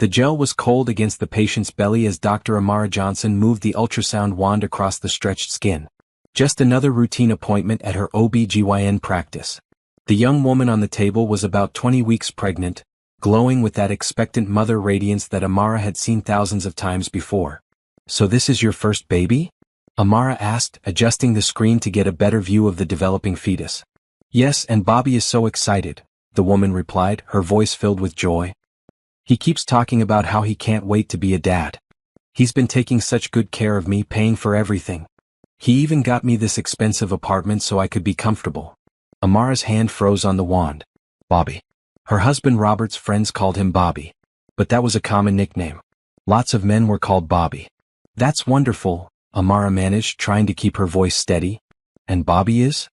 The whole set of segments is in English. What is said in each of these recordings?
The gel was cold against the patient's belly as Dr. Amara Johnson moved the ultrasound wand across the stretched skin. Just another routine appointment at her OB/GYN practice. The young woman on the table was about 20 weeks pregnant, glowing with that expectant mother radiance that Amara had seen thousands of times before. "So this is your first baby?" Amara asked, adjusting the screen to get a better view of the developing fetus. "Yes, and Bobby is so excited," the woman replied, her voice filled with joy. "He keeps talking about how he can't wait to be a dad. He's been taking such good care of me, paying for everything. He even got me this expensive apartment so I could be comfortable." Amara's hand froze on the wand. Bobby. Her husband Robert's friends called him Bobby. But that was a common nickname. Lots of men were called Bobby. "That's wonderful," Amara managed, trying to keep her voice steady. "And Bobby is?"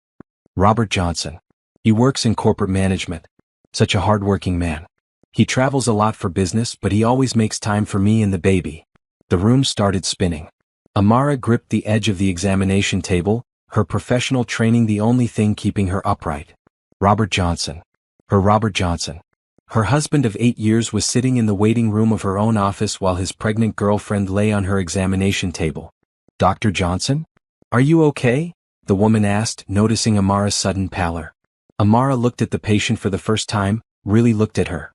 "Robert Johnson. He works in corporate management. Such a hard-working man. He travels a lot for business, but he always makes time for me and the baby." The room started spinning. Amara gripped the edge of the examination table, her professional training the only thing keeping her upright. Robert Johnson. Her Robert Johnson. Her husband of 8 years was sitting in the waiting room of her own office while his pregnant girlfriend lay on her examination table. "Dr. Johnson? Are you okay?" the woman asked, noticing Amara's sudden pallor. Amara looked at the patient for the first time, really looked at her.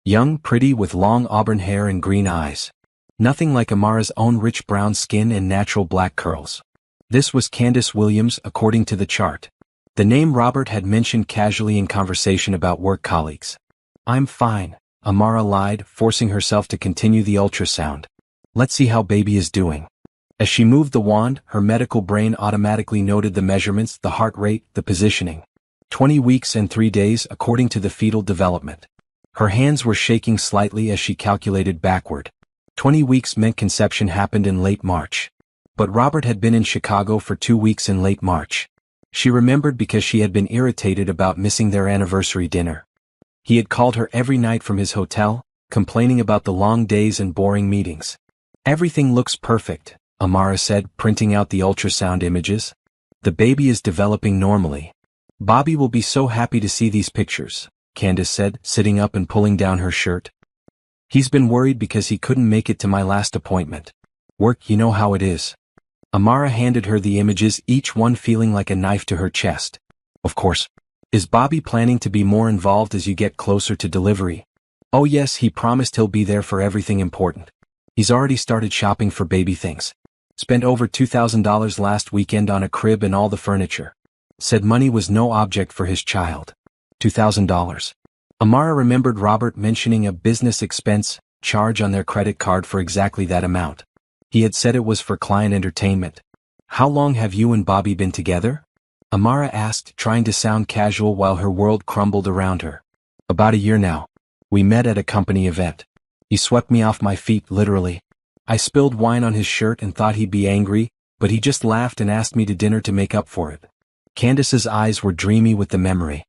Young, pretty, with long auburn hair and green eyes. Nothing like Amara's own rich brown skin and natural black curls. This was Candace Williams, according to the chart. The name Robert had mentioned casually in conversation about work colleagues. "I'm fine," Amara lied, forcing herself to continue the ultrasound. "Let's see how baby is doing." As she moved the wand, her medical brain automatically noted the measurements, the heart rate, the positioning. 20 weeks and 3 days according to the fetal development. Her hands were shaking slightly as she calculated backward. 20 weeks meant conception happened in late March. But Robert had been in Chicago for 2 weeks in late March. She remembered because she had been irritated about missing their anniversary dinner. He had called her every night from his hotel, complaining about the long days and boring meetings. "Everything looks perfect," Amara said, printing out the ultrasound images. "The baby is developing normally. Bobby will be so happy to see these pictures," Candace said, sitting up and pulling down her shirt. "He's been worried because he couldn't make it to my last appointment. Work, you know how it is." Amara handed her the images, each one feeling like a knife to her chest. "Of course. Is Bobby planning to be more involved as you get closer to delivery?" "Oh yes, he promised he'll be there for everything important. He's already started shopping for baby things. Spent over $2,000 last weekend on a crib and all the furniture. Said money was no object for his child." $2,000. Amara remembered Robert mentioning a business expense charge on their credit card for exactly that amount. He had said it was for client entertainment. "How long have you and Bobby been together?" Amara asked, trying to sound casual while her world crumbled around her. "About a year now. We met at a company event. He swept me off my feet, literally. I spilled wine on his shirt and thought he'd be angry, but he just laughed and asked me to dinner to make up for it." Candace's eyes were dreamy with the memory.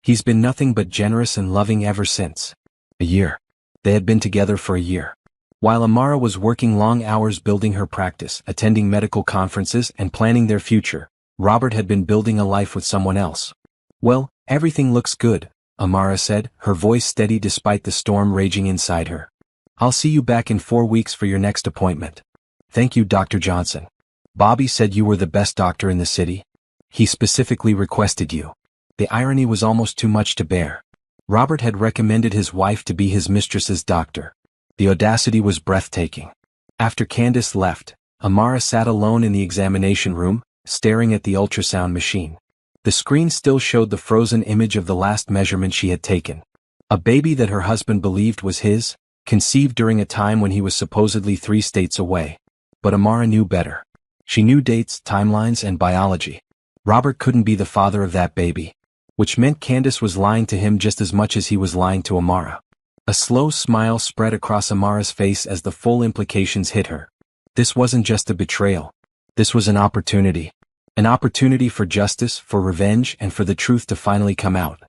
"He's been nothing but generous and loving ever since." A year. They had been together for a year. While Amara was working long hours building her practice, attending medical conferences, and planning their future, Robert had been building a life with someone else. "Well, everything looks good," Amara said, her voice steady despite the storm raging inside her. "I'll see you back in 4 weeks for your next appointment." "Thank you, Dr. Johnson. Bobby said you were the best doctor in the city. He specifically requested you." The irony was almost too much to bear. Robert had recommended his wife to be his mistress's doctor. The audacity was breathtaking. After Candace left, Amara sat alone in the examination room, staring at the ultrasound machine. The screen still showed the frozen image of the last measurement she had taken. A baby that her husband believed was his, conceived during a time when he was supposedly 3 states away. But Amara knew better. She knew dates, timelines, and biology. Robert couldn't be the father of that baby. Which meant Candace was lying to him just as much as he was lying to Amara. A slow smile spread across Amara's face as the full implications hit her. This wasn't just a betrayal. This was an opportunity. An opportunity for justice, for revenge, and for the truth to finally come out.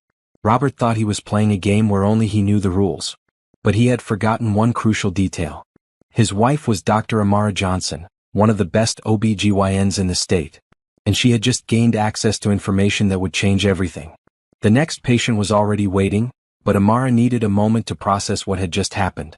Robert thought he was playing a game where only he knew the rules. But he had forgotten one crucial detail. His wife was Dr. Amara Johnson, one of the best OB/GYNs in the state. And she had just gained access to information that would change everything. The next patient was already waiting, but Amara needed a moment to process what had just happened.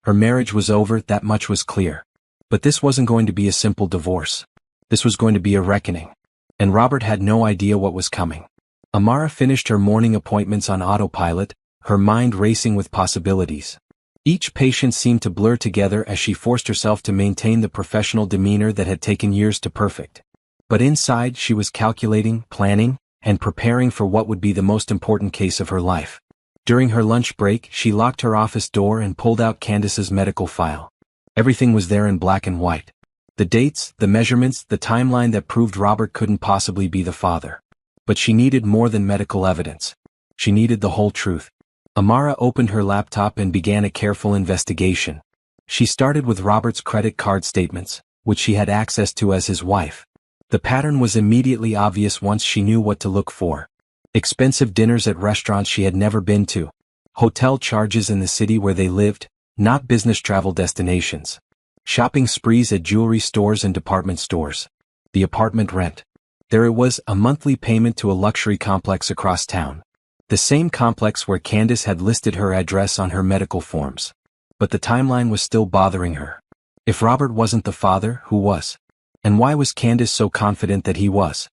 Her marriage was over, that much was clear. But this wasn't going to be a simple divorce. This was going to be a reckoning. And Robert had no idea what was coming. Amara finished her morning appointments on autopilot, her mind racing with possibilities. Each patient seemed to blur together as she forced herself to maintain the professional demeanor that had taken years to perfect. But inside she was calculating, planning, and preparing for what would be the most important case of her life. During her lunch break, she locked her office door and pulled out Candace's medical file. Everything was there in black and white. The dates, the measurements, the timeline that proved Robert couldn't possibly be the father. But she needed more than medical evidence. She needed the whole truth. Amara opened her laptop and began a careful investigation. She started with Robert's credit card statements, which she had access to as his wife. The pattern was immediately obvious once she knew what to look for. Expensive dinners at restaurants she had never been to. Hotel charges in the city where they lived, not business travel destinations. Shopping sprees at jewelry stores and department stores. The apartment rent. There it was, a monthly payment to a luxury complex across town. The same complex where Candace had listed her address on her medical forms. But the timeline was still bothering her. If Robert wasn't the father, who was? And why was Candace so confident that he was?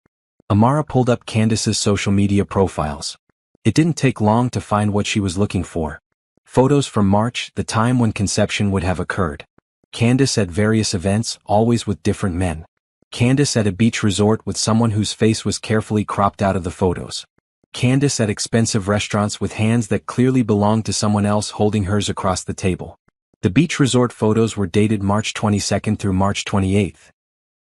Amara pulled up Candace's social media profiles. It didn't take long to find what she was looking for. Photos from March, the time when conception would have occurred. Candace at various events, always with different men. Candace at a beach resort with someone whose face was carefully cropped out of the photos. Candace at expensive restaurants with hands that clearly belonged to someone else holding hers across the table. The beach resort photos were dated March 22nd through March 28th.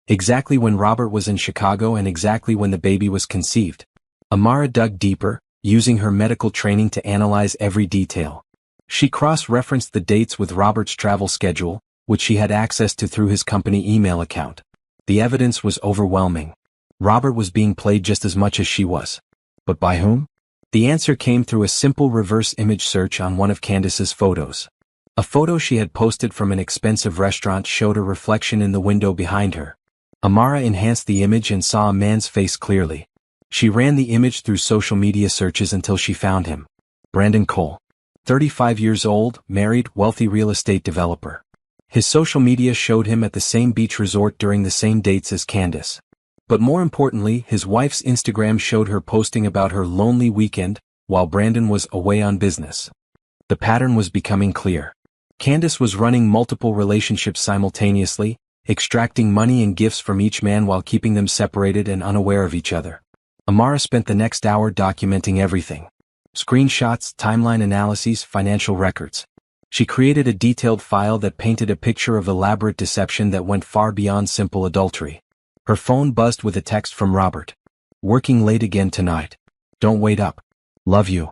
Exactly when Robert was in Chicago and exactly when the baby was conceived. Amara dug deeper, using her medical training to analyze every detail. She cross-referenced the dates with Robert's travel schedule, which she had access to through his company email account. The evidence was overwhelming. Robert was being played just as much as she was. But by whom? The answer came through a simple reverse image search on one of Candace's photos. A photo she had posted from an expensive restaurant showed a reflection in the window behind her. Amara enhanced the image and saw a man's face clearly. She ran the image through social media searches until she found him. Brandon Cole. 35 years old, married, wealthy real estate developer. His social media showed him at the same beach resort during the same dates as Candace. But more importantly, his wife's Instagram showed her posting about her lonely weekend, while Brandon was away on business. The pattern was becoming clear. Candace was running multiple relationships simultaneously, extracting money and gifts from each man while keeping them separated and unaware of each other. Amara spent the next hour documenting everything. Screenshots, timeline analyses, financial records. She created a detailed file that painted a picture of elaborate deception that went far beyond simple adultery. Her phone buzzed with a text from Robert. Working late again tonight. Don't wait up. Love you.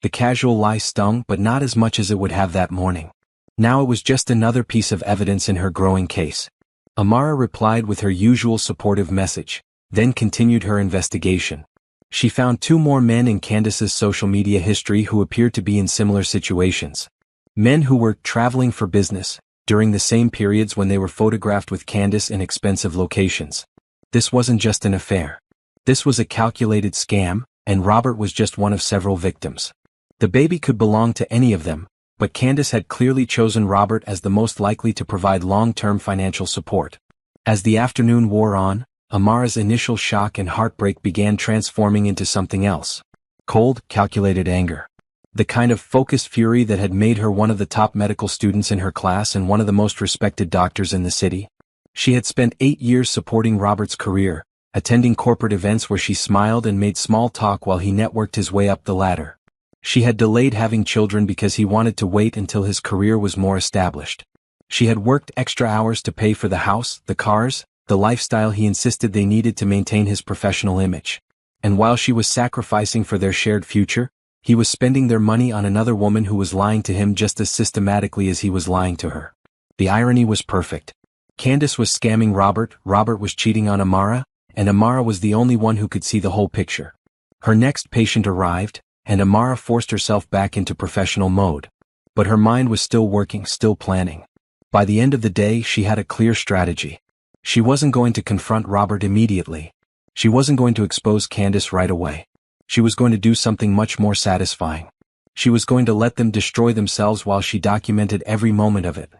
The casual lie stung, but not as much as it would have that morning. Now it was just another piece of evidence in her growing case. Amara replied with her usual supportive message, then continued her investigation. She found 2 more men in Candace's social media history who appeared to be in similar situations. Men who were traveling for business, during the same periods when they were photographed with Candace in expensive locations. This wasn't just an affair. This was a calculated scam, and Robert was just one of several victims. The baby could belong to any of them, but Candace had clearly chosen Robert as the most likely to provide long-term financial support. As the afternoon wore on, Amara's initial shock and heartbreak began transforming into something else. Cold, calculated anger. The kind of focused fury that had made her one of the top medical students in her class and one of the most respected doctors in the city. She had spent 8 years supporting Robert's career, attending corporate events where she smiled and made small talk while he networked his way up the ladder. She had delayed having children because he wanted to wait until his career was more established. She had worked extra hours to pay for the house, the cars, the lifestyle he insisted they needed to maintain his professional image. And while she was sacrificing for their shared future, he was spending their money on another woman who was lying to him just as systematically as he was lying to her. The irony was perfect. Candace was scamming Robert, Robert was cheating on Amara, and Amara was the only one who could see the whole picture. Her next patient arrived, and Amara forced herself back into professional mode. But her mind was still working, still planning. By the end of the day, she had a clear strategy. She wasn't going to confront Robert immediately. She wasn't going to expose Candace right away. She was going to do something much more satisfying. She was going to let them destroy themselves while she documented every moment of it.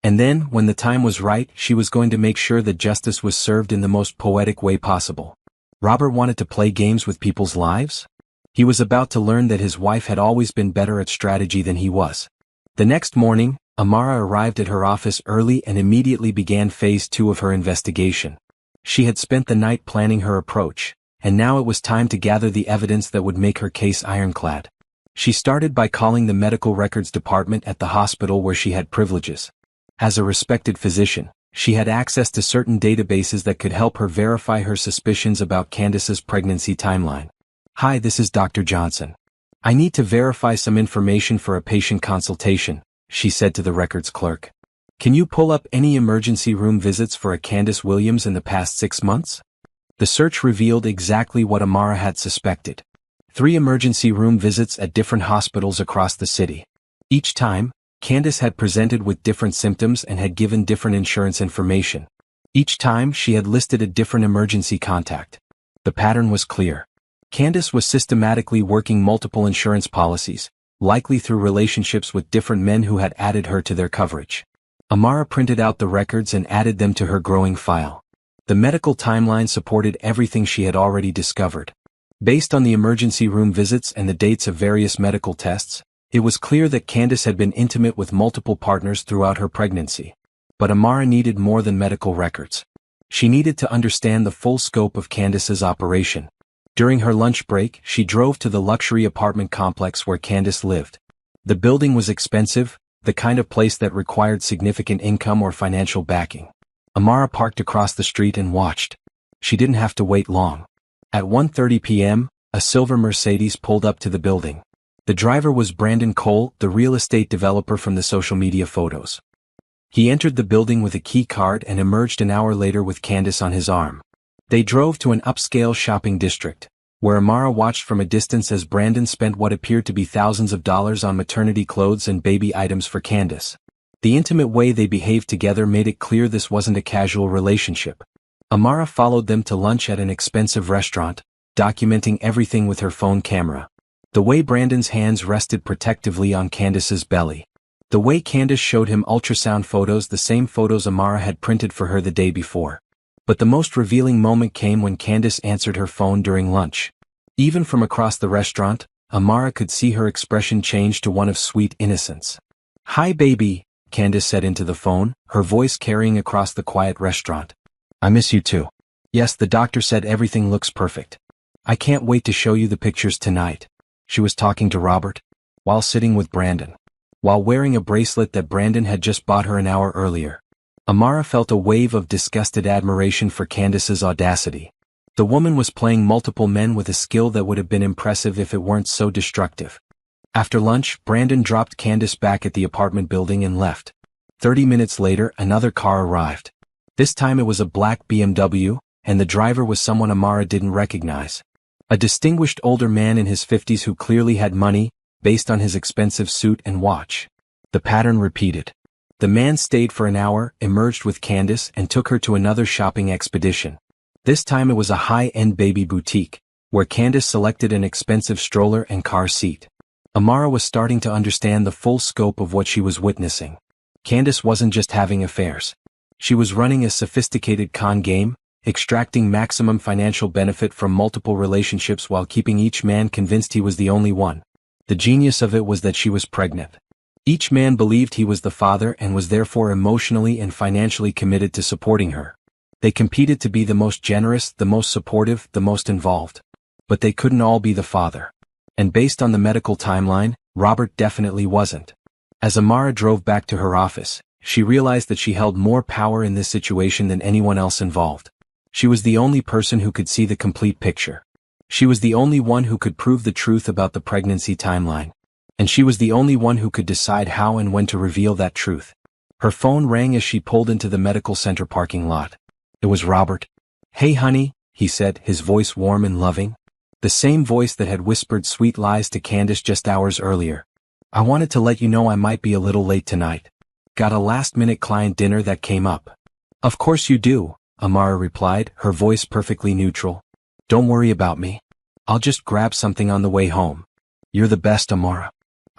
And then, when the time was right, she was going to make sure that justice was served in the most poetic way possible. Robert wanted to play games with people's lives? He was about to learn that his wife had always been better at strategy than he was. The next morning, Amara arrived at her office early and immediately began phase 2 of her investigation. She had spent the night planning her approach, and now it was time to gather the evidence that would make her case ironclad. She started by calling the medical records department at the hospital where she had privileges. As a respected physician, she had access to certain databases that could help her verify her suspicions about Candace's pregnancy timeline. "Hi, this is Dr. Johnson. I need to verify some information for a patient consultation," she said to the records clerk. "Can you pull up any emergency room visits for a Candace Williams in the past 6 months?" The search revealed exactly what Amara had suspected. 3 emergency room visits at different hospitals across the city. Each time, Candace had presented with different symptoms and had given different insurance information. Each time she had listed a different emergency contact. The pattern was clear. Candace was systematically working multiple insurance policies, likely through relationships with different men who had added her to their coverage. Amara printed out the records and added them to her growing file. The medical timeline supported everything she had already discovered. Based on the emergency room visits and the dates of various medical tests, it was clear that Candace had been intimate with multiple partners throughout her pregnancy. But Amara needed more than medical records. She needed to understand the full scope of Candace's operation. During her lunch break, she drove to the luxury apartment complex where Candace lived. The building was expensive, the kind of place that required significant income or financial backing. Amara parked across the street and watched. She didn't have to wait long. At 1:30 p.m., a silver Mercedes pulled up to the building. The driver was Brandon Cole, the real estate developer from the social media photos. He entered the building with a key card and emerged an hour later with Candace on his arm. They drove to an upscale shopping district, where Amara watched from a distance as Brandon spent what appeared to be thousands of dollars on maternity clothes and baby items for Candace. The intimate way they behaved together made it clear this wasn't a casual relationship. Amara followed them to lunch at an expensive restaurant, documenting everything with her phone camera. The way Brandon's hands rested protectively on Candace's belly. The way Candace showed him ultrasound photos, the same photos Amara had printed for her the day before. But the most revealing moment came when Candace answered her phone during lunch. Even from across the restaurant, Amara could see her expression change to one of sweet innocence. "Hi baby," Candace said into the phone, her voice carrying across the quiet restaurant. "I miss you too. Yes, the doctor said everything looks perfect. I can't wait to show you the pictures tonight." She was talking to Robert, while sitting with Brandon, while wearing a bracelet that Brandon had just bought her an hour earlier. Amara felt a wave of disgusted admiration for Candace's audacity. The woman was playing multiple men with a skill that would have been impressive if it weren't so destructive. After lunch, Brandon dropped Candace back at the apartment building and left. 30 minutes later, another car arrived. This time it was a black BMW, and the driver was someone Amara didn't recognize. A distinguished older man in his 50s who clearly had money, based on his expensive suit and watch. The pattern repeated. The man stayed for an hour, emerged with Candace, and took her to another shopping expedition. This time it was a high-end baby boutique, where Candace selected an expensive stroller and car seat. Amara was starting to understand the full scope of what she was witnessing. Candace wasn't just having affairs. She was running a sophisticated con game, extracting maximum financial benefit from multiple relationships while keeping each man convinced he was the only one. The genius of it was that she was pregnant. Each man believed he was the father and was therefore emotionally and financially committed to supporting her. They competed to be the most generous, the most supportive, the most involved. But they couldn't all be the father. And based on the medical timeline, Robert definitely wasn't. As Amara drove back to her office, she realized that she held more power in this situation than anyone else involved. She was the only person who could see the complete picture. She was the only one who could prove the truth about the pregnancy timeline. And she was the only one who could decide how and when to reveal that truth. Her phone rang as she pulled into the medical center parking lot. It was Robert. "Hey honey," he said, his voice warm and loving. The same voice that had whispered sweet lies to Candace just hours earlier. "I wanted to let you know I might be a little late tonight. Got a last-minute client dinner that came up." "Of course you do," Amara replied, her voice perfectly neutral. "Don't worry about me. I'll just grab something on the way home." "You're the best, Amara."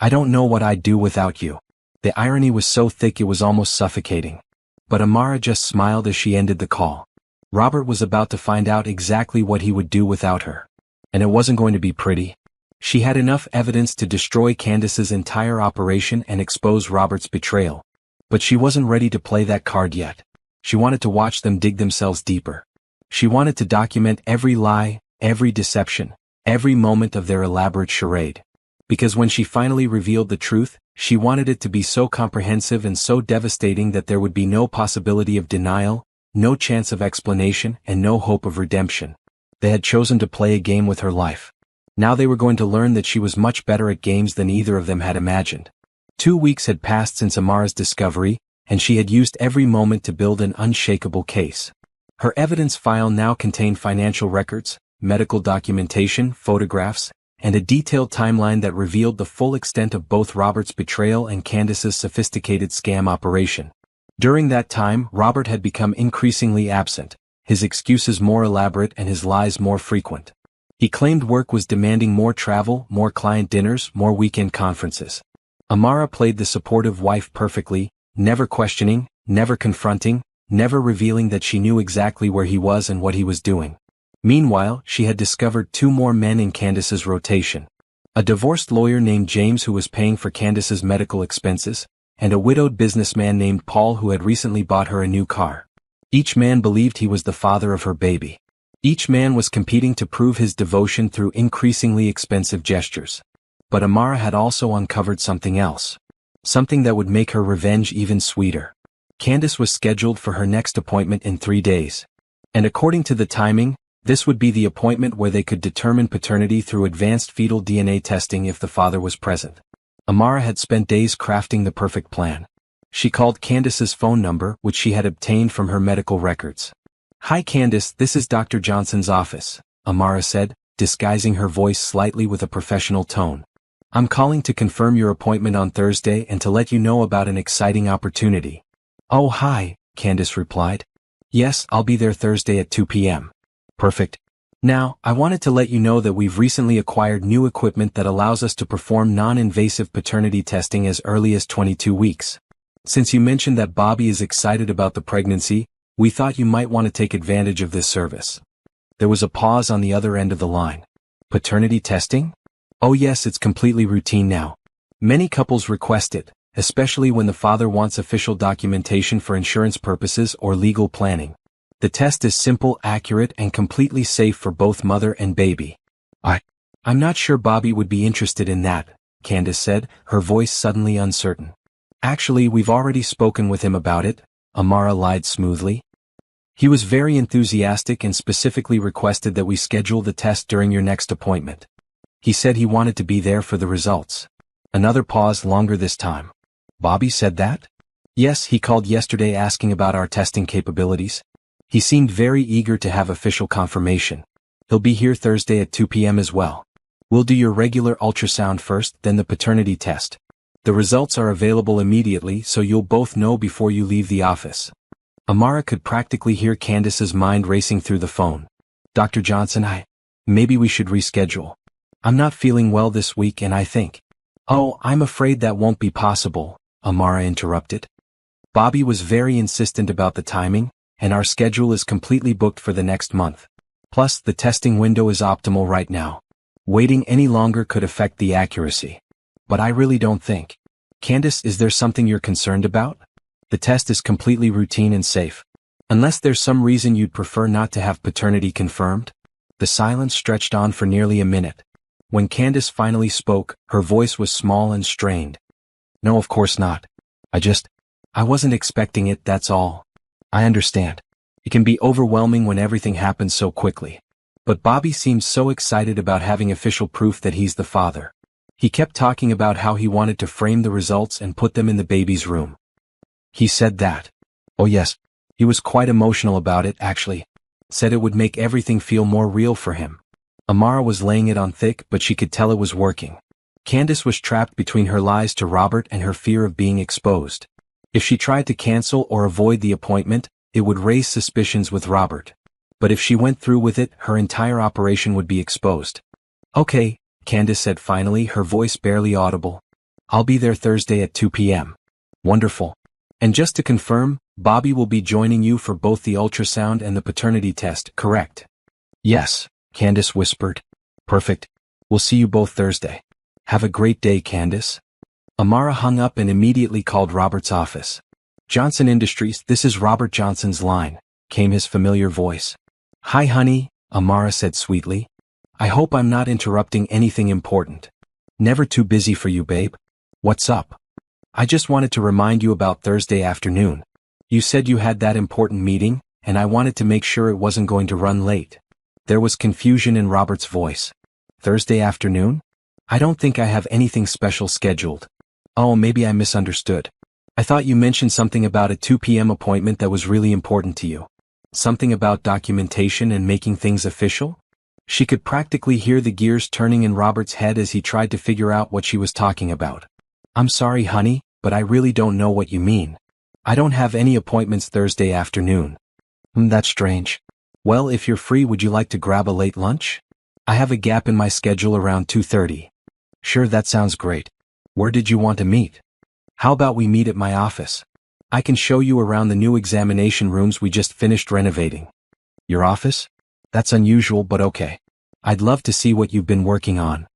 I don't know what I'd do without you. The irony was so thick it was almost suffocating. But Amara just smiled as she ended the call. Robert was about to find out exactly what he would do without her. And it wasn't going to be pretty. She had enough evidence to destroy Candace's entire operation and expose Robert's betrayal. But she wasn't ready to play that card yet. She wanted to watch them dig themselves deeper. She wanted to document every lie, every deception, every moment of their elaborate charade. Because when she finally revealed the truth, she wanted it to be so comprehensive and so devastating that there would be no possibility of denial, no chance of explanation, and no hope of redemption. They had chosen to play a game with her life. Now they were going to learn that she was much better at games than either of them had imagined. 2 weeks had passed since Amara's discovery, and she had used every moment to build an unshakable case. Her evidence file now contained financial records, medical documentation, photographs, and a detailed timeline that revealed the full extent of both Robert's betrayal and Candace's sophisticated scam operation. During that time, Robert had become increasingly absent, his excuses more elaborate and his lies more frequent. He claimed work was demanding more travel, more client dinners, more weekend conferences. Amara played the supportive wife perfectly, never questioning, never confronting, never revealing that she knew exactly where he was and what he was doing. Meanwhile, she had discovered 2 more men in Candace's rotation. A divorced lawyer named James who was paying for Candace's medical expenses, and a widowed businessman named Paul who had recently bought her a new car. Each man believed he was the father of her baby. Each man was competing to prove his devotion through increasingly expensive gestures. But Amara had also uncovered something else. Something that would make her revenge even sweeter. Candace was scheduled for her next appointment in 3 days. And according to the timing, this would be the appointment where they could determine paternity through advanced fetal DNA testing if the father was present. Amara had spent days crafting the perfect plan. She called Candace's phone number, which she had obtained from her medical records. "Hi Candace, this is Dr. Johnson's office," Amara said, disguising her voice slightly with a professional tone. "I'm calling to confirm your appointment on Thursday and to let you know about an exciting opportunity." "Oh hi," Candace replied. "Yes, I'll be there Thursday at 2 p.m. Perfect. Now, I wanted to let you know that we've recently acquired new equipment that allows us to perform non-invasive paternity testing as early as 22 weeks. Since you mentioned that Bobby is excited about the pregnancy, we thought you might want to take advantage of this service." There was a pause on the other end of the line. "Paternity testing?" "Oh yes, it's completely routine now. Many couples request it, especially when the father wants official documentation for insurance purposes or legal planning. The test is simple, accurate, and completely safe for both mother and baby." I'm not sure Bobby would be interested in that," Candace said, her voice suddenly uncertain. "Actually, we've already spoken with him about it," Amara lied smoothly. "He was very enthusiastic and specifically requested that we schedule the test during your next appointment. He said he wanted to be there for the results." Another pause, longer this time. "Bobby said that?" "Yes, he called yesterday asking about our testing capabilities. He seemed very eager to have official confirmation. He'll be here Thursday at 2 p.m. as well. We'll do your regular ultrasound first, then the paternity test. The results are available immediately, so you'll both know before you leave the office." Amara could practically hear Candace's mind racing through the phone. "Dr. Johnson, maybe we should reschedule. I'm not feeling well this week and I think—" "Oh, I'm afraid that won't be possible," Amara interrupted. "Bobby was very insistent about the timing, and our schedule is completely booked for the next month. Plus, the testing window is optimal right now. Waiting any longer could affect the accuracy. But I really don't think—" "Candace, is there something you're concerned about? The test is completely routine and safe. Unless there's some reason you'd prefer not to have paternity confirmed?" The silence stretched on for nearly a minute. When Candace finally spoke, her voice was small and strained. "No, of course not. I wasn't expecting it, that's all. I understand. It can be overwhelming when everything happens so quickly. But Bobby seemed so excited about having official proof that he's the father. He kept talking about how he wanted to frame the results and put them in the baby's room." "He said that?" "Oh yes. He was quite emotional about it, actually. Said it would make everything feel more real for him." Amara was laying it on thick, but she could tell it was working. Candace was trapped between her lies to Robert and her fear of being exposed. If she tried to cancel or avoid the appointment, it would raise suspicions with Robert. But if she went through with it, her entire operation would be exposed. "Okay," Candace said finally, her voice barely audible. I'll be there Thursday at 2 p.m. Wonderful. And just to confirm, Bobby will be joining you for both the ultrasound and the paternity test, correct? Yes, Candace whispered. Perfect. We'll see you both Thursday. Have a great day, Candace. Amara hung up and immediately called Robert's office. Johnson Industries, this is Robert Johnson's line, came his familiar voice. Hi, honey, Amara said sweetly. I hope I'm not interrupting anything important. Never too busy for you, babe. What's up? I just wanted to remind you about Thursday afternoon. You said you had that important meeting, and I wanted to make sure it wasn't going to run late. There was confusion in Robert's voice. Thursday afternoon? I don't think I have anything special scheduled. Oh, maybe I misunderstood. I thought you mentioned something about a 2 p.m. appointment that was really important to you. Something about documentation and making things official? She could practically hear the gears turning in Robert's head as he tried to figure out what she was talking about. I'm sorry, honey, but I really don't know what you mean. I don't have any appointments Thursday afternoon. That's strange. Well, if you're free, would you like to grab a late lunch? I have a gap in my schedule around 2:30. Sure, that sounds great. Where did you want to meet? How about we meet at my office? I can show you around the new examination rooms we just finished renovating. Your office? That's unusual, but okay. I'd love to see what you've been working on.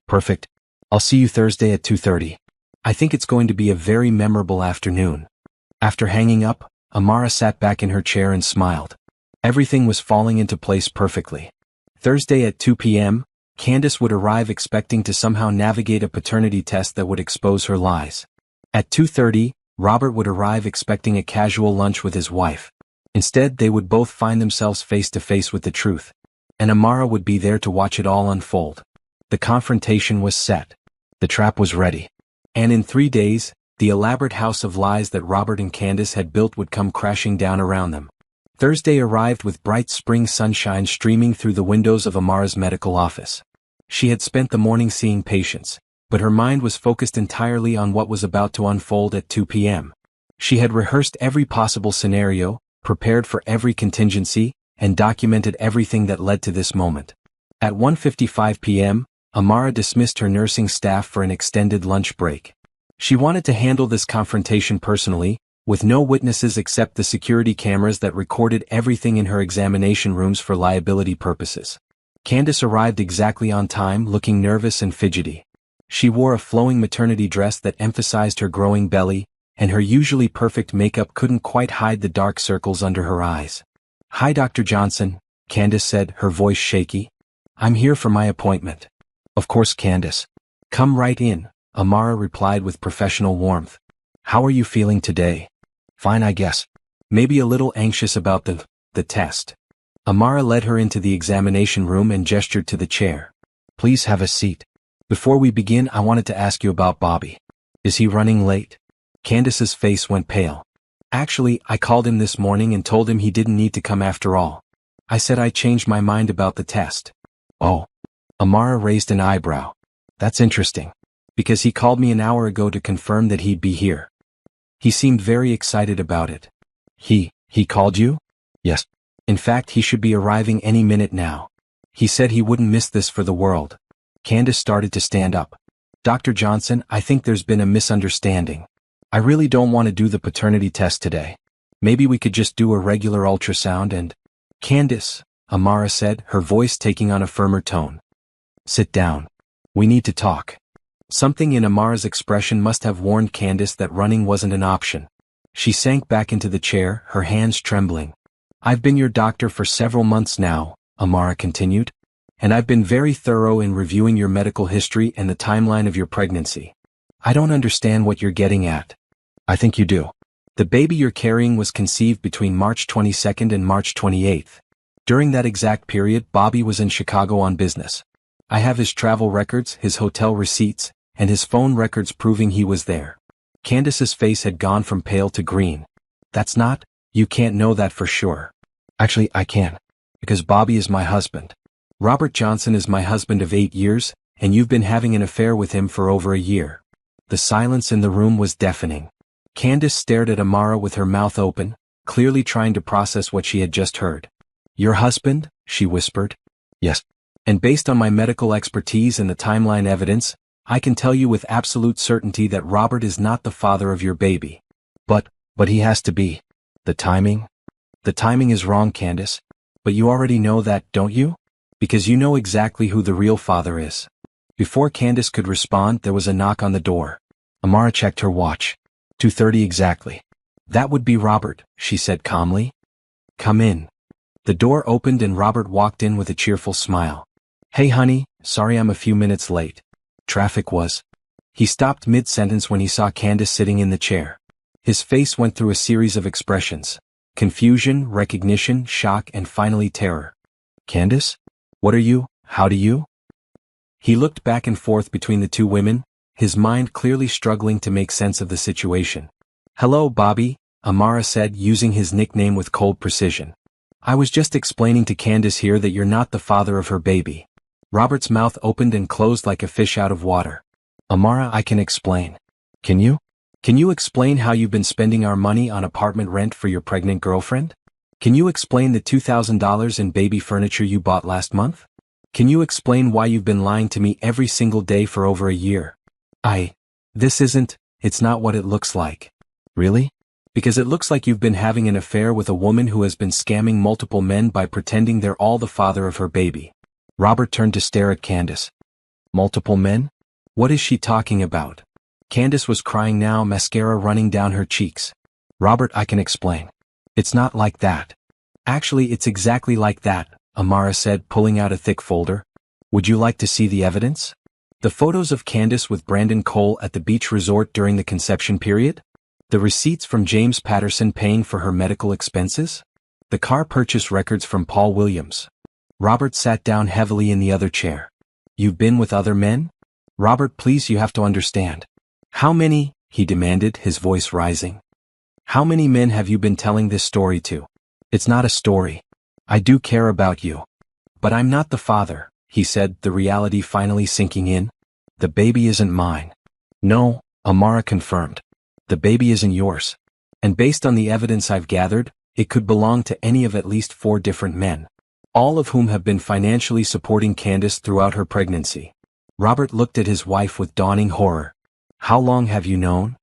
Perfect. I'll see you Thursday at 2:30. I think it's going to be a very memorable afternoon. After hanging up, Amara sat back in her chair and smiled. Everything was falling into place perfectly. Thursday at 2 p.m., Candace would arrive expecting to somehow navigate a paternity test that would expose her lies. At 2:30, Robert would arrive expecting a casual lunch with his wife. Instead, they would both find themselves face to face with the truth. And Amara would be there to watch it all unfold. The confrontation was set. The trap was ready. And in 3 days, the elaborate house of lies that Robert and Candace had built would come crashing down around them. Thursday arrived with bright spring sunshine streaming through the windows of Amara's medical office. She had spent the morning seeing patients, but her mind was focused entirely on what was about to unfold at 2 p.m. She had rehearsed every possible scenario, prepared for every contingency, and documented everything that led to this moment. At 1:55 p.m., Amara dismissed her nursing staff for an extended lunch break. She wanted to handle this confrontation personally, with no witnesses except the security cameras that recorded everything in her examination rooms for liability purposes. Candace arrived exactly on time, looking nervous and fidgety. She wore a flowing maternity dress that emphasized her growing belly, and her usually perfect makeup couldn't quite hide the dark circles under her eyes. Hi, Dr. Johnson, Candace said, her voice shaky. I'm here for my appointment. Of course, Candace. Come right in, Amara replied with professional warmth. How are you feeling today? Fine, I guess. Maybe a little anxious about the test. Amara led her into the examination room and gestured to the chair. Please have a seat. Before we begin, I wanted to ask you about Bobby. Is he running late? Candace's face went pale. Actually, I called him this morning and told him he didn't need to come after all. I said I changed my mind about the test. Oh. Amara raised an eyebrow. That's interesting. Because he called me an hour ago to confirm that he'd be here. He seemed very excited about it. He called you? Yes. In fact, he should be arriving any minute now. He said he wouldn't miss this for the world. Candace started to stand up. Dr. Johnson, I think there's been a misunderstanding. I really don't want to do the paternity test today. Maybe we could just do a regular ultrasound and... Candace, Amara said, her voice taking on a firmer tone. Sit down. We need to talk. Something in Amara's expression must have warned Candace that running wasn't an option. She sank back into the chair, her hands trembling. I've been your doctor for several months now, Amara continued, and I've been very thorough in reviewing your medical history and the timeline of your pregnancy. I don't understand what you're getting at. I think you do. The baby you're carrying was conceived between March 22nd and March 28th. During that exact period, Bobby was in Chicago on business. I have his travel records, his hotel receipts, and his phone records proving he was there. Candace's face had gone from pale to green. That's not, you can't know that for sure. Actually, I can. Because Bobby is my husband. Robert Johnson is my husband of 8 years, and you've been having an affair with him for over a year. The silence in the room was deafening. Candace stared at Amara with her mouth open, clearly trying to process what she had just heard. Your husband? She whispered. Yes. And based on my medical expertise and the timeline evidence, I can tell you with absolute certainty that Robert is not the father of your baby. But he has to be. The timing? The timing is wrong, Candace. But you already know that, don't you? Because you know exactly who the real father is. Before Candace could respond, there was a knock on the door. Amara checked her watch. 2:30 exactly. That would be Robert, she said calmly. Come in. The door opened and Robert walked in with a cheerful smile. Hey honey, sorry I'm a few minutes late. Traffic was. He stopped mid-sentence when he saw Candace sitting in the chair. His face went through a series of expressions. Confusion, recognition, shock, and finally terror. Candace? What are you? How do you? He looked back and forth between the two women, his mind clearly struggling to make sense of the situation. Hello, Bobby, Amara said, using his nickname with cold precision. I was just explaining to Candace here that you're not the father of her baby. Robert's mouth opened and closed like a fish out of water. Amara, I can explain. Can you? Can you explain how you've been spending our money on apartment rent for your pregnant girlfriend? Can you explain the $2,000 in baby furniture you bought last month? Can you explain why you've been lying to me every single day for over a year? It's not what it looks like. Really? Because it looks like you've been having an affair with a woman who has been scamming multiple men by pretending they're all the father of her baby. Robert turned to stare at Candace. Multiple men? What is she talking about? Candace was crying now, mascara running down her cheeks. Robert, I can explain. It's not like that. Actually, it's exactly like that, Amara said, pulling out a thick folder. Would you like to see the evidence? The photos of Candace with Brandon Cole at the beach resort during the conception period? The receipts from James Patterson paying for her medical expenses? The car purchase records from Paul Williams? Robert sat down heavily in the other chair. You've been with other men? Robert, please, you have to understand. How many? He demanded, his voice rising. How many men have you been telling this story to? It's not a story. I do care about you. But I'm not the father, he said, the reality finally sinking in. The baby isn't mine. No, Amara confirmed. The baby isn't yours. And based on the evidence I've gathered, it could belong to any of at least 4 different men, all of whom have been financially supporting Candace throughout her pregnancy. Robert looked at his wife with dawning horror. How long have you known?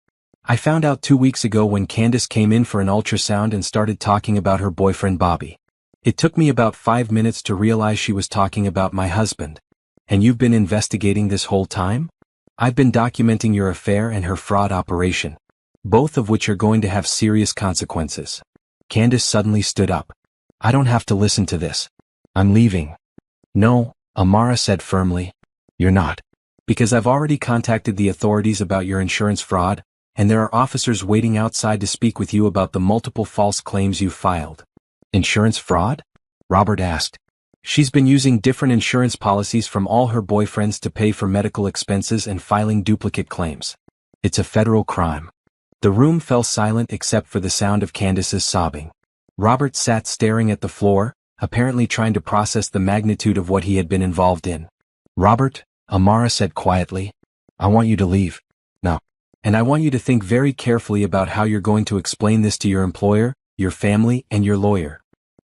I found out 2 weeks ago when Candace came in for an ultrasound and started talking about her boyfriend Bobby. It took me about 5 minutes to realize she was talking about my husband. And you've been investigating this whole time? I've been documenting your affair and her fraud operation, both of which are going to have serious consequences. Candace suddenly stood up. I don't have to listen to this. I'm leaving. No, Amara said firmly. You're not. Because I've already contacted the authorities about your insurance fraud, and there are officers waiting outside to speak with you about the multiple false claims you've filed. Insurance fraud? Robert asked. She's been using different insurance policies from all her boyfriends to pay for medical expenses and filing duplicate claims. It's a federal crime. The room fell silent except for the sound of Candace's sobbing. Robert sat staring at the floor, apparently trying to process the magnitude of what he had been involved in. Robert, Amara said quietly, I want you to leave. Now. And I want you to think very carefully about how you're going to explain this to your employer, your family, and your lawyer.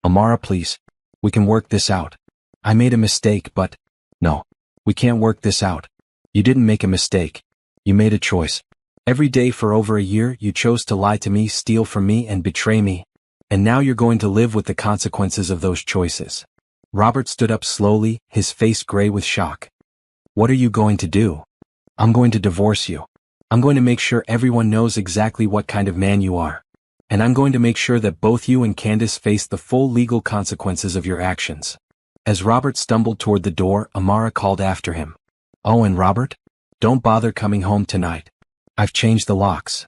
Amara, please. We can work this out. I made a mistake, but... No. We can't work this out. You didn't make a mistake. You made a choice. Every day for over a year, you chose to lie to me, steal from me, and betray me. And now you're going to live with the consequences of those choices. Robert stood up slowly, his face gray with shock. What are you going to do? I'm going to divorce you. I'm going to make sure everyone knows exactly what kind of man you are. And I'm going to make sure that both you and Candace face the full legal consequences of your actions. As Robert stumbled toward the door, Amara called after him. Oh, and Robert? Don't bother coming home tonight. I've changed the locks.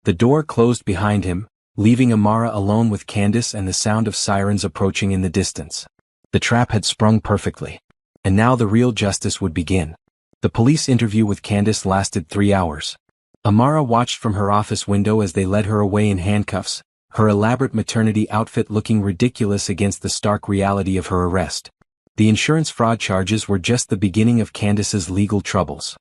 The door closed behind him, leaving Amara alone with Candace and the sound of sirens approaching in the distance. The trap had sprung perfectly. And now the real justice would begin. The police interview with Candace lasted 3 hours. Amara watched from her office window as they led her away in handcuffs, her elaborate maternity outfit looking ridiculous against the stark reality of her arrest. The insurance fraud charges were just the beginning of Candace's legal troubles.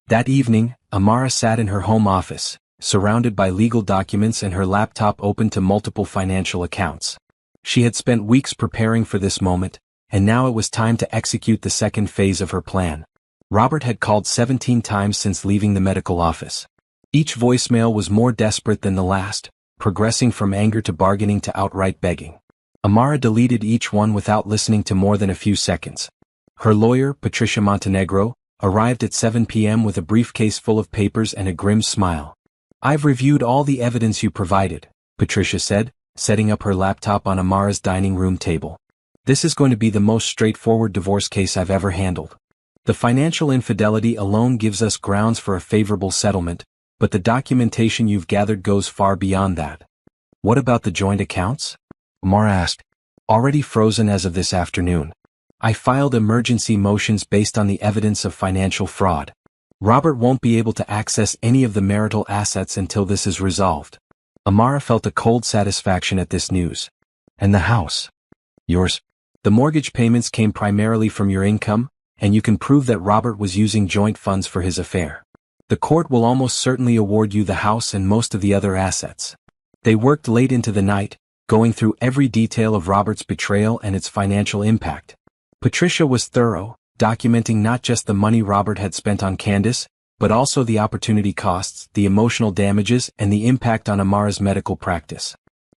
That evening, Amara sat in her home office, surrounded by legal documents and her laptop open to multiple financial accounts. She had spent weeks preparing for this moment, and now it was time to execute the second phase of her plan. Robert had called 17 times since leaving the medical office. Each voicemail was more desperate than the last, progressing from anger to bargaining to outright begging. Amara deleted each one without listening to more than a few seconds. Her lawyer, Patricia Montenegro, arrived at 7 p.m. with a briefcase full of papers and a grim smile. "I've reviewed all the evidence you provided," Patricia said, setting up her laptop on Amara's dining room table. "This is going to be the most straightforward divorce case I've ever handled. The financial infidelity alone gives us grounds for a favorable settlement, but the documentation you've gathered goes far beyond that." "What about the joint accounts?" Amara asked. "Already frozen as of this afternoon. I filed emergency motions based on the evidence of financial fraud. Robert won't be able to access any of the marital assets until this is resolved." Amara felt a cold satisfaction at this news. "And the house?" "Yours. The mortgage payments came primarily from your income, and you can prove that Robert was using joint funds for his affair. The court will almost certainly award you the house and most of the other assets." They worked late into the night, going through every detail of Robert's betrayal and its financial impact. Patricia was thorough, documenting not just the money Robert had spent on Candace, but also the opportunity costs, the emotional damages, and the impact on Amara's medical practice.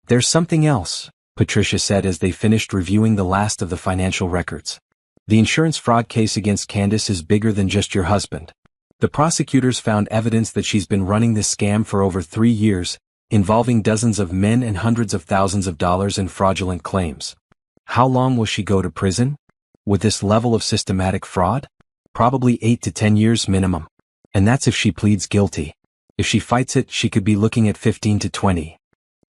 "There's something else," Patricia said as they finished reviewing the last of the financial records. "The insurance fraud case against Candace is bigger than just your husband. The prosecutors found evidence that she's been running this scam for over 3 years, involving dozens of men and hundreds of thousands of dollars in fraudulent claims. How long will she go to prison? With this level of systematic fraud? Probably 8 to 10 years minimum. And that's if she pleads guilty. If she fights it, she could be looking at 15 to 20.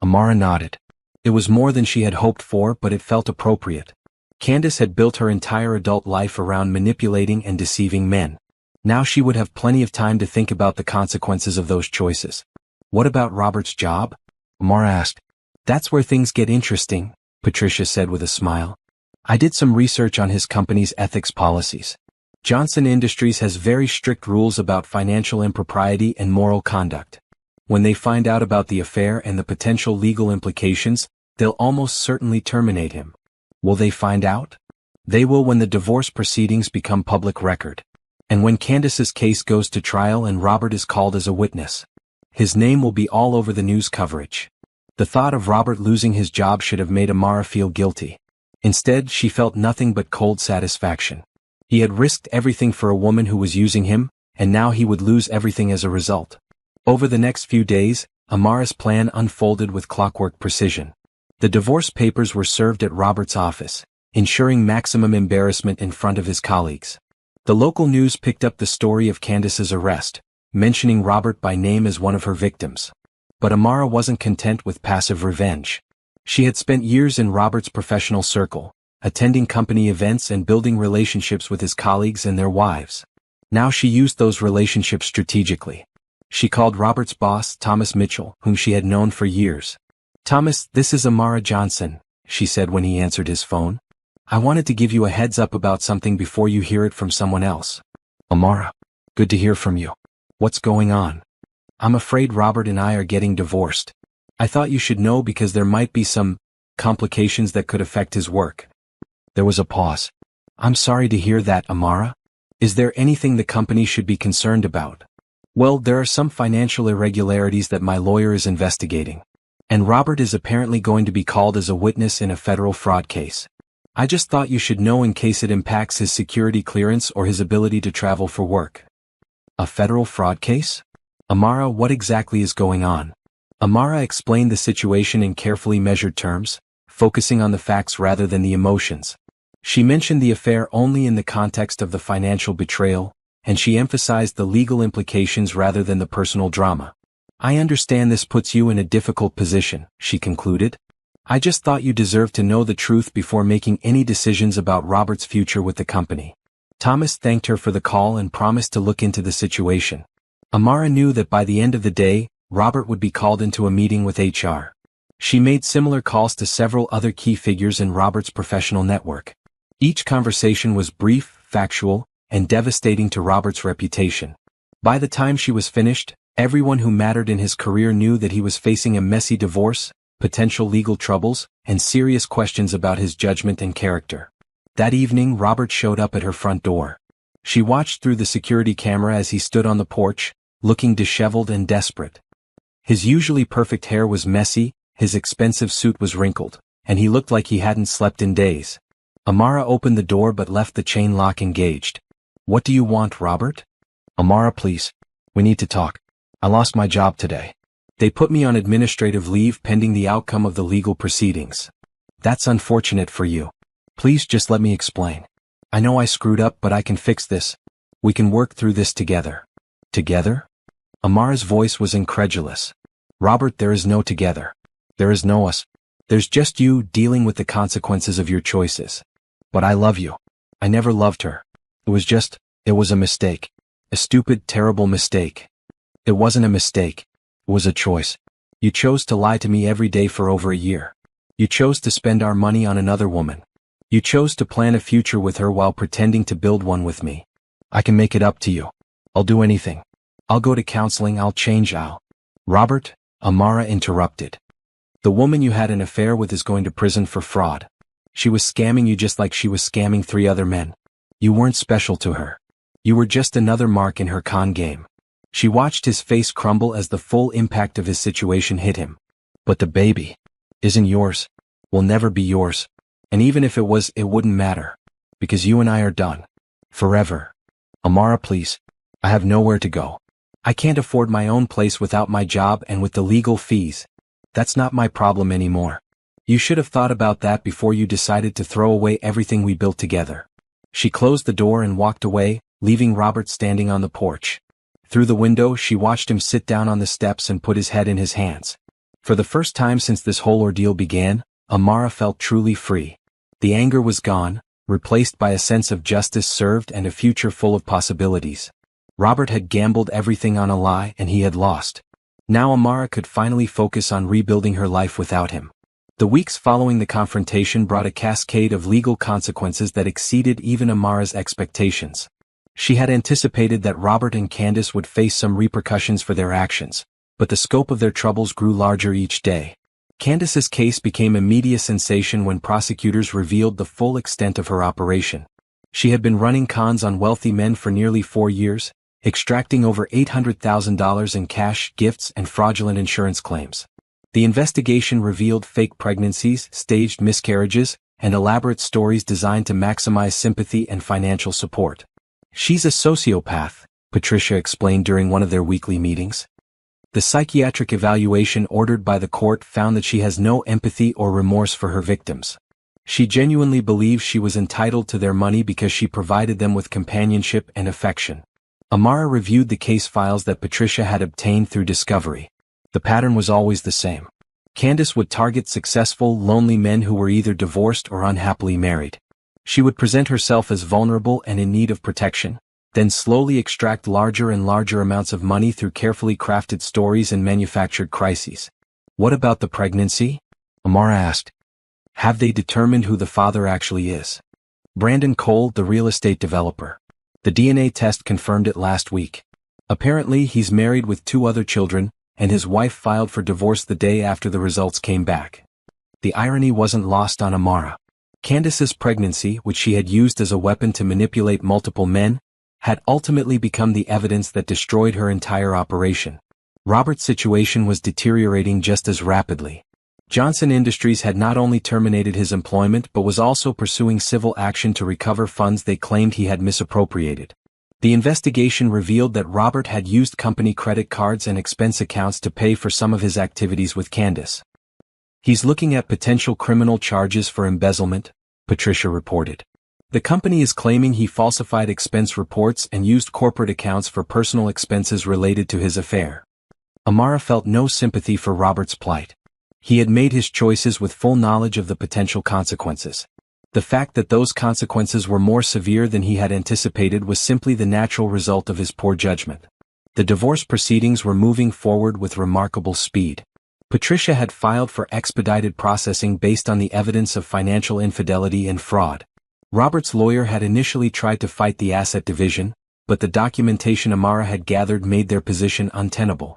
Amara nodded. It was more than she had hoped for, but it felt appropriate. Candace had built her entire adult life around manipulating and deceiving men. Now she would have plenty of time to think about the consequences of those choices. "What about Robert's job?" Amara asked. "That's where things get interesting," Patricia said with a smile. "I did some research on his company's ethics policies. Johnson Industries has very strict rules about financial impropriety and moral conduct. When they find out about the affair and the potential legal implications, they'll almost certainly terminate him." "Will they find out?" "They will when the divorce proceedings become public record. And when Candace's case goes to trial and Robert is called as a witness. His name will be all over the news coverage." The thought of Robert losing his job should have made Amara feel guilty. Instead, she felt nothing but cold satisfaction. He had risked everything for a woman who was using him, and now he would lose everything as a result. Over the next few days, Amara's plan unfolded with clockwork precision. The divorce papers were served at Robert's office, ensuring maximum embarrassment in front of his colleagues. The local news picked up the story of Candace's arrest, mentioning Robert by name as one of her victims. But Amara wasn't content with passive revenge. She had spent years in Robert's professional circle, attending company events and building relationships with his colleagues and their wives. Now she used those relationships strategically. She called Robert's boss, Thomas Mitchell, whom she had known for years. "Thomas, this is Amara Johnson," she said when he answered his phone. "I wanted to give you a heads up about something before you hear it from someone else." "Amara, good to hear from you. What's going on?" "I'm afraid Robert and I are getting divorced. I thought you should know because there might be some complications that could affect his work." There was a pause. "I'm sorry to hear that, Amara. Is there anything the company should be concerned about?" "Well, there are some financial irregularities that my lawyer is investigating. And Robert is apparently going to be called as a witness in a federal fraud case. I just thought you should know in case it impacts his security clearance or his ability to travel for work." "A federal fraud case? Amara, what exactly is going on?" Amara explained the situation in carefully measured terms, focusing on the facts rather than the emotions. She mentioned the affair only in the context of the financial betrayal, and she emphasized the legal implications rather than the personal drama. "I understand this puts you in a difficult position," she concluded. "I just thought you deserved to know the truth before making any decisions about Robert's future with the company." Thomas thanked her for the call and promised to look into the situation. Amara knew that by the end of the day, Robert would be called into a meeting with HR. She made similar calls to several other key figures in Robert's professional network. Each conversation was brief, factual, and devastating to Robert's reputation. By the time she was finished, everyone who mattered in his career knew that he was facing a messy divorce, potential legal troubles, and serious questions about his judgment and character. That evening, Robert showed up at her front door. She watched through the security camera as he stood on the porch, looking disheveled and desperate. His usually perfect hair was messy, his expensive suit was wrinkled, and he looked like he hadn't slept in days. Amara opened the door but left the chain lock engaged. "What do you want, Robert?" "Amara, please. We need to talk. I lost my job today. They put me on administrative leave pending the outcome of the legal proceedings. That's unfortunate for you. Please just let me explain. I know I screwed up, but I can fix this. We can work through this together." "Together?" Amara's voice was incredulous. "Robert, there is no together. There is no us. There's just you dealing with the consequences of your choices. But I love you. I never loved her. It was a mistake. A stupid, terrible mistake. It wasn't a mistake. It was a choice. You chose to lie to me every day for over a year. You chose to spend our money on another woman. You chose to plan a future with her while pretending to build one with me. I can make it up to you. I'll do anything. I'll go to counseling, I'll change. Robert," Amara interrupted. "The woman you had an affair with is going to prison for fraud. She was scamming you just like she was scamming 3 other men. You weren't special to her. You were just another mark in her con game." She watched his face crumble as the full impact of his situation hit him. "But the baby isn't yours. Will never be yours. And even if it was, it wouldn't matter. Because you and I are done. Forever. Amara, please. I have nowhere to go. I can't afford my own place without my job and with the legal fees. That's not my problem anymore. You should have thought about that before you decided to throw away everything we built together." She closed the door and walked away, leaving Robert standing on the porch. Through the window, she watched him sit down on the steps and put his head in his hands. For the first time since this whole ordeal began, Amara felt truly free. The anger was gone, replaced by a sense of justice served and a future full of possibilities. Robert had gambled everything on a lie and he had lost. Now Amara could finally focus on rebuilding her life without him. The weeks following the confrontation brought a cascade of legal consequences that exceeded even Amara's expectations. She had anticipated that Robert and Candace would face some repercussions for their actions, but the scope of their troubles grew larger each day. Candace's case became a media sensation when prosecutors revealed the full extent of her operation. She had been running cons on wealthy men for nearly 4 years, extracting over $800,000 in cash, gifts, and fraudulent insurance claims. The investigation revealed fake pregnancies, staged miscarriages, and elaborate stories designed to maximize sympathy and financial support. "She's a sociopath," Patricia explained during one of their weekly meetings. The psychiatric evaluation ordered by the court found that she has no empathy or remorse for her victims. She genuinely believes she was entitled to their money because she provided them with companionship and affection. Amara reviewed the case files that Patricia had obtained through discovery. The pattern was always the same. Candace would target successful, lonely men who were either divorced or unhappily married. She would present herself as vulnerable and in need of protection, then slowly extract larger and larger amounts of money through carefully crafted stories and manufactured crises. "What about the pregnancy?" Amara asked. "Have they determined who the father actually is?" "Brandon Cole, the real estate developer. The DNA test confirmed it last week. Apparently he's married with 2 other children, and his wife filed for divorce the day after the results came back." The irony wasn't lost on Amara. Candace's pregnancy, which she had used as a weapon to manipulate multiple men, had ultimately become the evidence that destroyed her entire operation. Robert's situation was deteriorating just as rapidly. Johnson Industries had not only terminated his employment but was also pursuing civil action to recover funds they claimed he had misappropriated. The investigation revealed that Robert had used company credit cards and expense accounts to pay for some of his activities with Candace. "He's looking at potential criminal charges for embezzlement," Patricia reported. "The company is claiming he falsified expense reports and used corporate accounts for personal expenses related to his affair." Amara felt no sympathy for Robert's plight. He had made his choices with full knowledge of the potential consequences. The fact that those consequences were more severe than he had anticipated was simply the natural result of his poor judgment. The divorce proceedings were moving forward with remarkable speed. Patricia had filed for expedited processing based on the evidence of financial infidelity and fraud. Robert's lawyer had initially tried to fight the asset division, but the documentation Amara had gathered made their position untenable.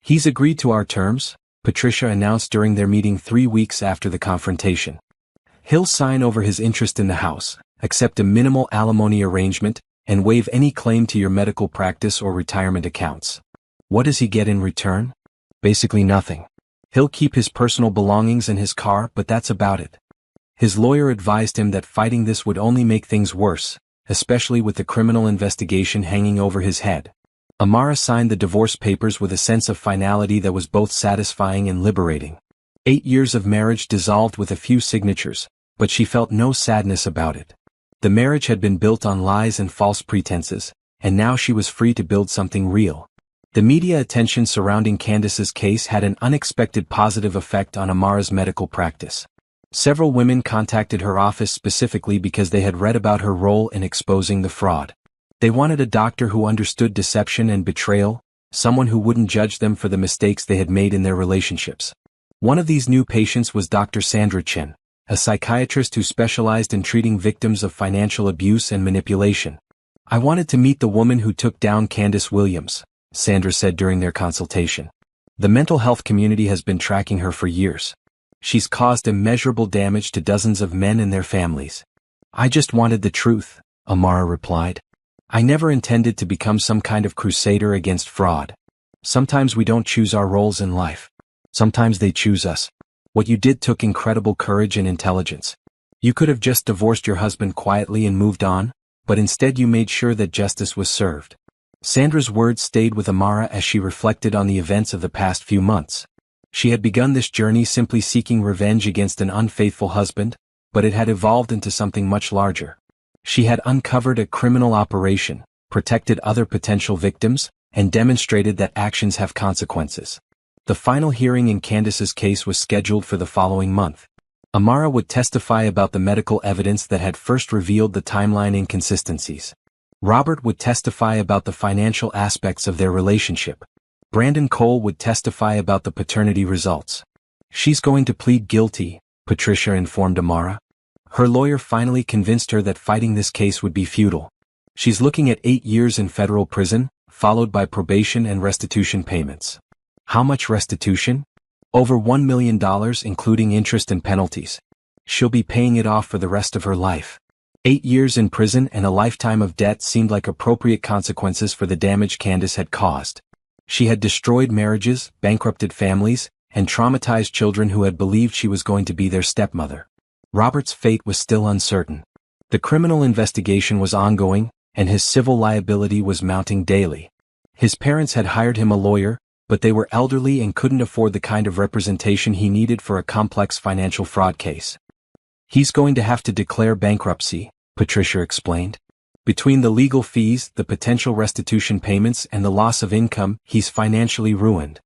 "He's agreed to our terms," Patricia announced during their meeting 3 weeks after the confrontation. "He'll sign over his interest in the house, accept a minimal alimony arrangement, and waive any claim to your medical practice or retirement accounts. What does he get in return? Basically nothing. He'll keep his personal belongings and his car, but that's about it. His lawyer advised him that fighting this would only make things worse, especially with the criminal investigation hanging over his head. Amara signed the divorce papers with a sense of finality that was both satisfying and liberating. 8 years of marriage dissolved with a few signatures, but she felt no sadness about it. The marriage had been built on lies and false pretenses, and now she was free to build something real. The media attention surrounding Candace's case had an unexpected positive effect on Amara's medical practice. Several women contacted her office specifically because they had read about her role in exposing the fraud. They wanted a doctor who understood deception and betrayal, someone who wouldn't judge them for the mistakes they had made in their relationships. One of these new patients was Dr. Sandra Chen, a psychiatrist who specialized in treating victims of financial abuse and manipulation. "I wanted to meet the woman who took down Candace Williams," Sandra said during their consultation. "The mental health community has been tracking her for years. She's caused immeasurable damage to dozens of men and their families." "I just wanted the truth," Amara replied. "I never intended to become some kind of crusader against fraud. Sometimes we don't choose our roles in life. Sometimes they choose us. What you did took incredible courage and intelligence. You could have just divorced your husband quietly and moved on, but instead you made sure that justice was served." Sandra's words stayed with Amara as she reflected on the events of the past few months. She had begun this journey simply seeking revenge against an unfaithful husband, but it had evolved into something much larger. She had uncovered a criminal operation, protected other potential victims, and demonstrated that actions have consequences. The final hearing in Candace's case was scheduled for the following month. Amara would testify about the medical evidence that had first revealed the timeline inconsistencies. Robert would testify about the financial aspects of their relationship. Brandon Cole would testify about the paternity results. "She's going to plead guilty," Patricia informed Amara. Her lawyer finally convinced her that fighting this case would be futile. "She's looking at 8 years in federal prison, followed by probation and restitution payments." "How much restitution?" "Over $1 million including interest and penalties. She'll be paying it off for the rest of her life." 8 years in prison and a lifetime of debt seemed like appropriate consequences for the damage Candace had caused. She had destroyed marriages, bankrupted families, and traumatized children who had believed she was going to be their stepmother. Robert's fate was still uncertain. The criminal investigation was ongoing, and his civil liability was mounting daily. His parents had hired him a lawyer, but they were elderly and couldn't afford the kind of representation he needed for a complex financial fraud case. "He's going to have to declare bankruptcy," Patricia explained. "Between the legal fees, the potential restitution payments, and the loss of income, he's financially ruined."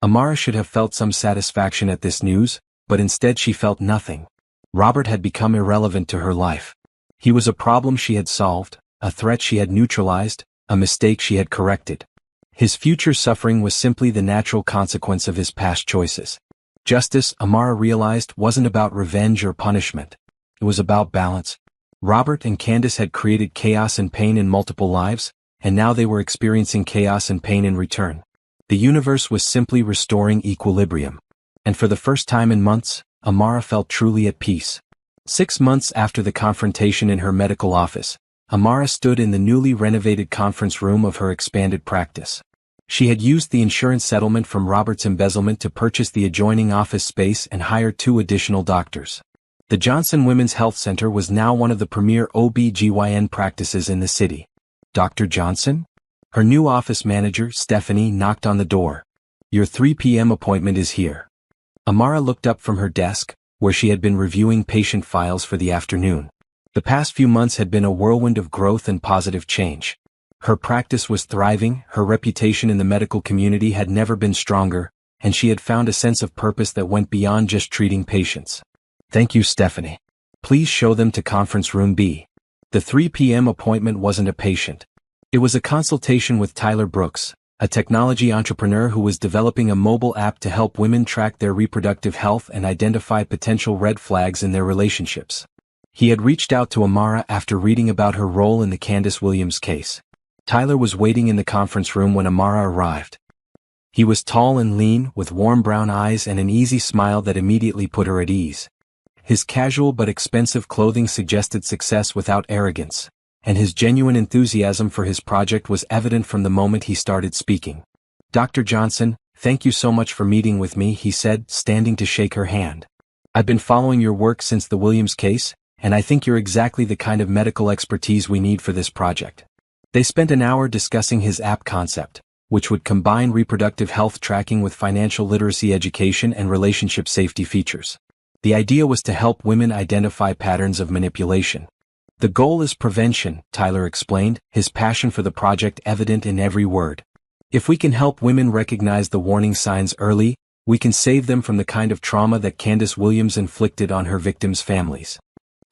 Amara should have felt some satisfaction at this news, but instead she felt nothing. Robert had become irrelevant to her life. He was a problem she had solved, a threat she had neutralized, a mistake she had corrected. His future suffering was simply the natural consequence of his past choices. Justice, Amara realized, wasn't about revenge or punishment. It was about balance. Robert and Candace had created chaos and pain in multiple lives, and now they were experiencing chaos and pain in return. The universe was simply restoring equilibrium. And for the first time in months, Amara felt truly at peace. 6 months after the confrontation in her medical office, Amara stood in the newly renovated conference room of her expanded practice. She had used the insurance settlement from Robert's embezzlement to purchase the adjoining office space and hire 2 additional doctors. The Johnson Women's Health Center was now one of the premier OB/GYN practices in the city. "Dr. Johnson?" Her new office manager, Stephanie, knocked on the door. "Your 3 p.m. appointment is here." Amara looked up from her desk, where she had been reviewing patient files for the afternoon. The past few months had been a whirlwind of growth and positive change. Her practice was thriving, her reputation in the medical community had never been stronger, and she had found a sense of purpose that went beyond just treating patients. "Thank you, Stephanie. Please show them to conference room B." The 3 p.m. appointment wasn't a patient. It was a consultation with Tyler Brooks, a technology entrepreneur who was developing a mobile app to help women track their reproductive health and identify potential red flags in their relationships. He had reached out to Amara after reading about her role in the Candace Williams case. Tyler was waiting in the conference room when Amara arrived. He was tall and lean, with warm brown eyes and an easy smile that immediately put her at ease. His casual but expensive clothing suggested success without arrogance, and his genuine enthusiasm for his project was evident from the moment he started speaking. "Dr. Johnson, thank you so much for meeting with me," he said, standing to shake her hand. "I've been following your work since the Williams case, and I think you're exactly the kind of medical expertise we need for this project." They spent an hour discussing his app concept, which would combine reproductive health tracking with financial literacy education and relationship safety features. The idea was to help women identify patterns of manipulation. "The goal is prevention," Tyler explained, his passion for the project evident in every word. "If we can help women recognize the warning signs early, we can save them from the kind of trauma that Candace Williams inflicted on her victims' families."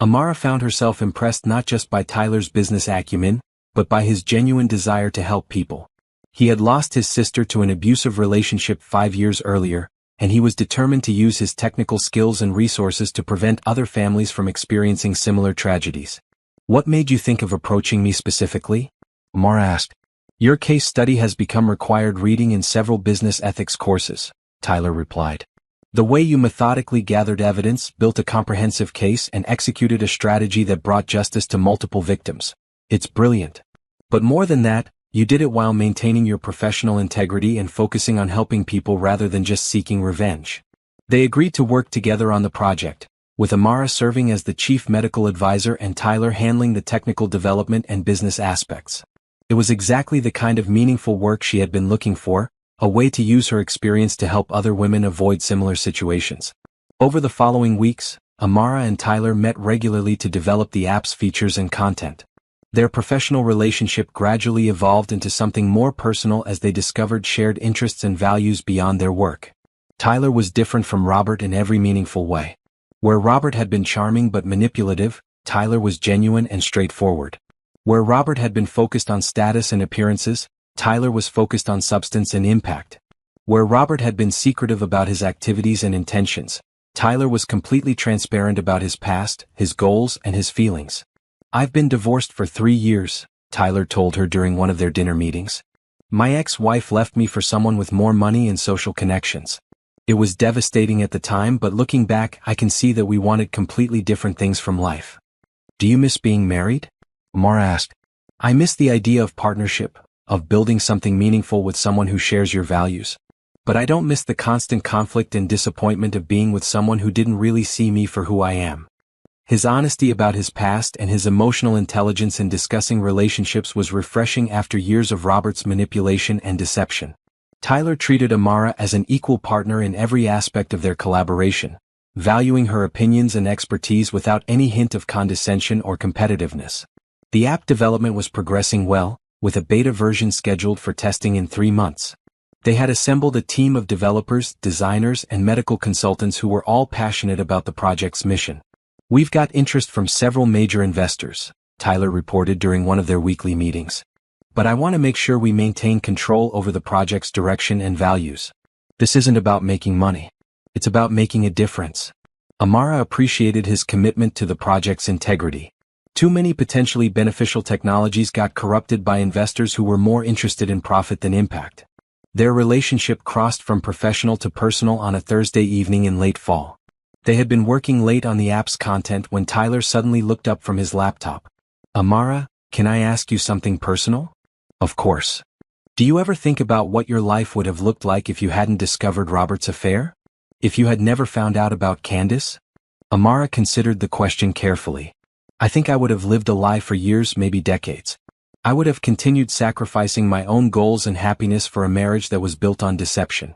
Amara found herself impressed not just by Tyler's business acumen, but by his genuine desire to help people. He had lost his sister to an abusive relationship 5 years earlier, and he was determined to use his technical skills and resources to prevent other families from experiencing similar tragedies. "What made you think of approaching me specifically?" Amara asked. "Your case study has become required reading in several business ethics courses," Tyler replied. "The way you methodically gathered evidence, built a comprehensive case, and executed a strategy that brought justice to multiple victims. It's brilliant. But more than that, you did it while maintaining your professional integrity and focusing on helping people rather than just seeking revenge." They agreed to work together on the project, with Amara serving as the chief medical advisor and Tyler handling the technical development and business aspects. It was exactly the kind of meaningful work she had been looking for, a way to use her experience to help other women avoid similar situations. Over the following weeks, Amara and Tyler met regularly to develop the app's features and content. Their professional relationship gradually evolved into something more personal as they discovered shared interests and values beyond their work. Tyler was different from Robert in every meaningful way. Where Robert had been charming but manipulative, Tyler was genuine and straightforward. Where Robert had been focused on status and appearances, Tyler was focused on substance and impact. Where Robert had been secretive about his activities and intentions, Tyler was completely transparent about his past, his goals, and his feelings. "I've been divorced for 3 years, Tyler told her during one of their dinner meetings. "My ex-wife left me for someone with more money and social connections. It was devastating at the time, but looking back, I can see that we wanted completely different things from life." "Do you miss being married?" Amara asked. "I miss the idea of partnership, of building something meaningful with someone who shares your values. But I don't miss the constant conflict and disappointment of being with someone who didn't really see me for who I am." His honesty about his past and his emotional intelligence in discussing relationships was refreshing after years of Robert's manipulation and deception. Tyler treated Amara as an equal partner in every aspect of their collaboration, valuing her opinions and expertise without any hint of condescension or competitiveness. The app development was progressing well, with a beta version scheduled for testing in 3 months. They had assembled a team of developers, designers, and medical consultants who were all passionate about the project's mission. "We've got interest from several major investors," Tyler reported during one of their weekly meetings. "But I want to make sure we maintain control over the project's direction and values. This isn't about making money. It's about making a difference." Amara appreciated his commitment to the project's integrity. Too many potentially beneficial technologies got corrupted by investors who were more interested in profit than impact. Their relationship crossed from professional to personal on a Thursday evening in late fall. They had been working late on the app's content when Tyler suddenly looked up from his laptop. "Amara, can I ask you something personal?" "Of course." "Do you ever think about what your life would have looked like if you hadn't discovered Robert's affair? If you had never found out about Candace?" Amara considered the question carefully. "I think I would have lived a lie for years, maybe decades. I would have continued sacrificing my own goals and happiness for a marriage that was built on deception.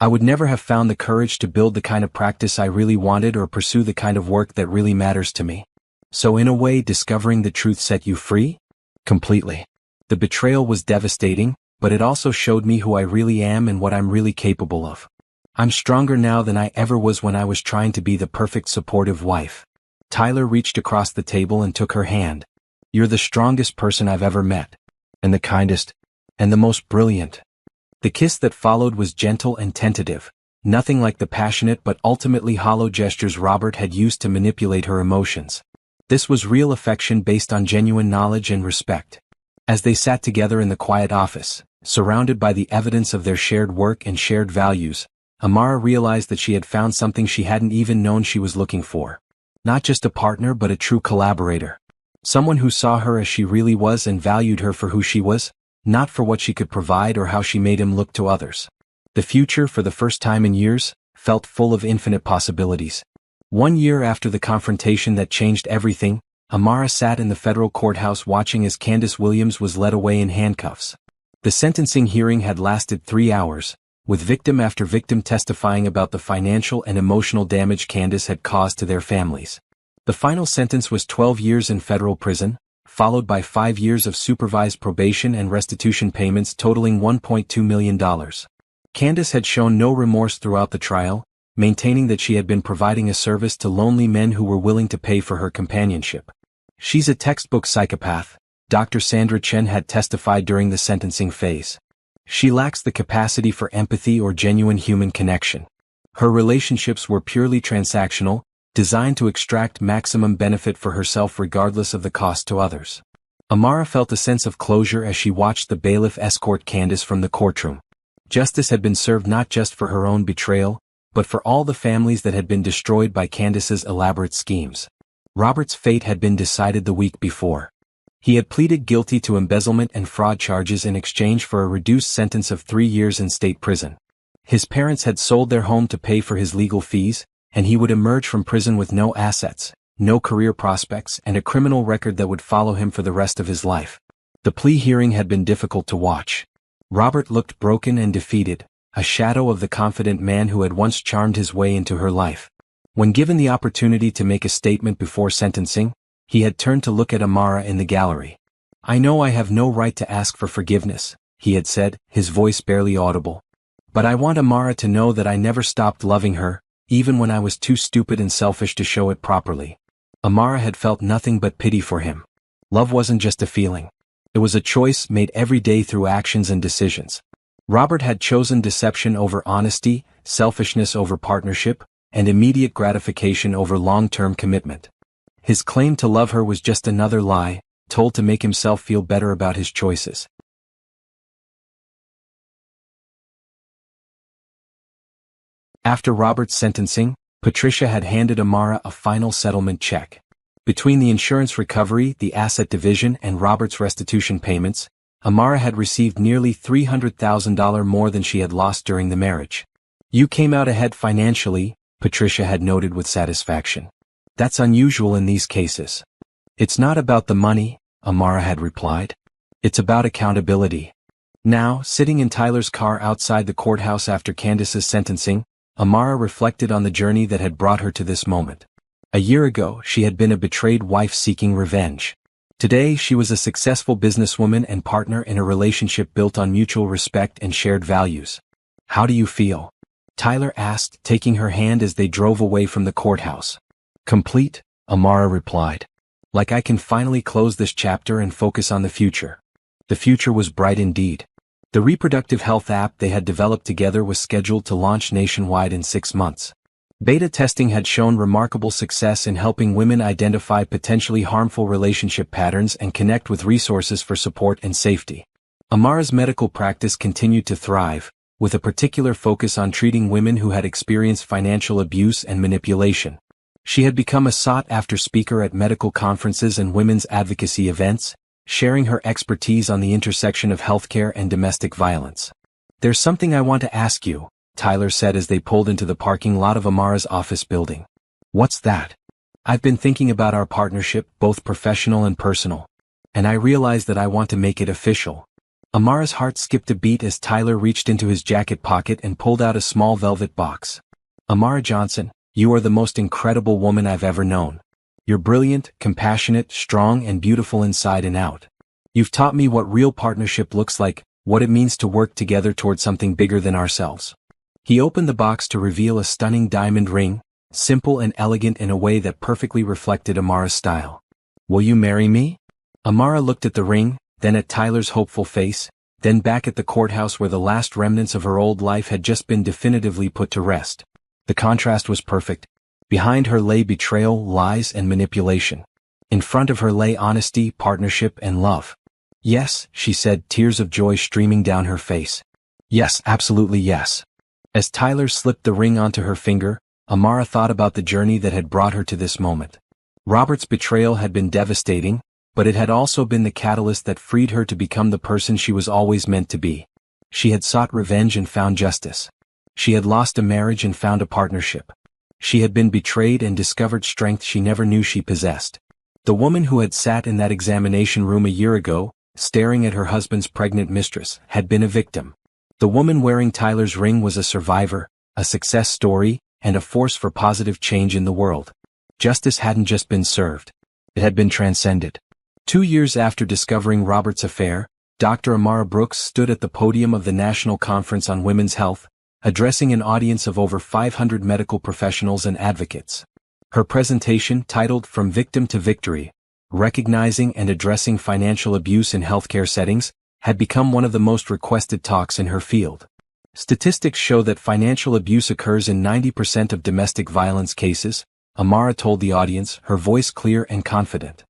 I would never have found the courage to build the kind of practice I really wanted or pursue the kind of work that really matters to me." "So in a way, discovering the truth set you free?" "Completely. The betrayal was devastating, but it also showed me who I really am and what I'm really capable of. I'm stronger now than I ever was when I was trying to be the perfect supportive wife." Tyler reached across the table and took her hand. "You're the strongest person I've ever met. And the kindest. And the most brilliant." The kiss that followed was gentle and tentative, nothing like the passionate but ultimately hollow gestures Robert had used to manipulate her emotions. This was real affection based on genuine knowledge and respect. As they sat together in the quiet office, surrounded by the evidence of their shared work and shared values, Amara realized that she had found something she hadn't even known she was looking for. Not just a partner but a true collaborator. Someone who saw her as she really was and valued her for who she was, not for what she could provide or how she made him look to others. The future, for the first time in years, felt full of infinite possibilities. 1 year after the confrontation that changed everything, Amara sat in the federal courthouse watching as Candace Williams was led away in handcuffs. The sentencing hearing had lasted 3 hours, with victim after victim testifying about the financial and emotional damage Candace had caused to their families. The final sentence was 12 years in federal prison, followed by 5 years of supervised probation and restitution payments totaling $1.2 million. Candace had shown no remorse throughout the trial, maintaining that she had been providing a service to lonely men who were willing to pay for her companionship. "She's a textbook psychopath," Dr. Sandra Chen had testified during the sentencing phase. "She lacks the capacity for empathy or genuine human connection. Her relationships were purely transactional, designed to extract maximum benefit for herself regardless of the cost to others." Amara felt a sense of closure as she watched the bailiff escort Candace from the courtroom. Justice had been served not just for her own betrayal, but for all the families that had been destroyed by Candace's elaborate schemes. Robert's fate had been decided the week before. He had pleaded guilty to embezzlement and fraud charges in exchange for a reduced sentence of 3 years in state prison. His parents had sold their home to pay for his legal fees, and he would emerge from prison with no assets, no career prospects, and a criminal record that would follow him for the rest of his life. The plea hearing had been difficult to watch. Robert looked broken and defeated, a shadow of the confident man who had once charmed his way into her life. When given the opportunity to make a statement before sentencing, he had turned to look at Amara in the gallery. "I know I have no right to ask for forgiveness," he had said, his voice barely audible. "But I want Amara to know that I never stopped loving her, even when I was too stupid and selfish to show it properly." Amara had felt nothing but pity for him. Love wasn't just a feeling. It was a choice made every day through actions and decisions. Robert had chosen deception over honesty, selfishness over partnership, and immediate gratification over long-term commitment. His claim to love her was just another lie, told to make himself feel better about his choices. After Robert's sentencing, Patricia had handed Amara a final settlement check. Between the insurance recovery, the asset division, and Robert's restitution payments, Amara had received nearly $300,000 more than she had lost during the marriage. "You came out ahead financially," Patricia had noted with satisfaction. "That's unusual in these cases." "It's not about the money," Amara had replied. "It's about accountability." Now, sitting in Tyler's car outside the courthouse after Candace's sentencing, Amara reflected on the journey that had brought her to this moment. A year ago, she had been a betrayed wife seeking revenge. Today, she was a successful businesswoman and partner in a relationship built on mutual respect and shared values. "How do you feel?" Tyler asked, taking her hand as they drove away from the courthouse. "Complete," Amara replied. "Like I can finally close this chapter and focus on the future." The future was bright indeed. The reproductive health app they had developed together was scheduled to launch nationwide in 6 months. Beta testing had shown remarkable success in helping women identify potentially harmful relationship patterns and connect with resources for support and safety. Amara's medical practice continued to thrive, with a particular focus on treating women who had experienced financial abuse and manipulation. She had become a sought-after speaker at medical conferences and women's advocacy events, sharing her expertise on the intersection of healthcare and domestic violence. "There's something I want to ask you," Tyler said as they pulled into the parking lot of Amara's office building. "What's that?" "I've been thinking about our partnership, both professional and personal. And I realized that I want to make it official." Amara's heart skipped a beat as Tyler reached into his jacket pocket and pulled out a small velvet box. "Amara Johnson, you are the most incredible woman I've ever known. You're brilliant, compassionate, strong, and beautiful inside and out. You've taught me what real partnership looks like, what it means to work together toward something bigger than ourselves." He opened the box to reveal a stunning diamond ring, simple and elegant in a way that perfectly reflected Amara's style. "Will you marry me?" Amara looked at the ring, then at Tyler's hopeful face, then back at the courthouse where the last remnants of her old life had just been definitively put to rest. The contrast was perfect. Behind her lay betrayal, lies, and manipulation. In front of her lay honesty, partnership, and love. "Yes," she said, tears of joy streaming down her face. "Yes, absolutely yes." As Tyler slipped the ring onto her finger, Amara thought about the journey that had brought her to this moment. Robert's betrayal had been devastating, but it had also been the catalyst that freed her to become the person she was always meant to be. She had sought revenge and found justice. She had lost a marriage and found a partnership. She had been betrayed and discovered strength she never knew she possessed. The woman who had sat in that examination room a year ago, staring at her husband's pregnant mistress, had been a victim. The woman wearing Tyler's ring was a survivor, a success story, and a force for positive change in the world. Justice hadn't just been served. It had been transcended. 2 years after discovering Robert's affair, Dr. Amara Brooks stood at the podium of the National Conference on Women's Health, addressing an audience of over 500 medical professionals and advocates. Her presentation, titled From Victim to Victory, Recognizing and Addressing Financial Abuse in Healthcare Settings, had become one of the most requested talks in her field. Statistics show that financial abuse occurs in 90% of domestic violence cases, Amara told the audience, her voice clear and confident.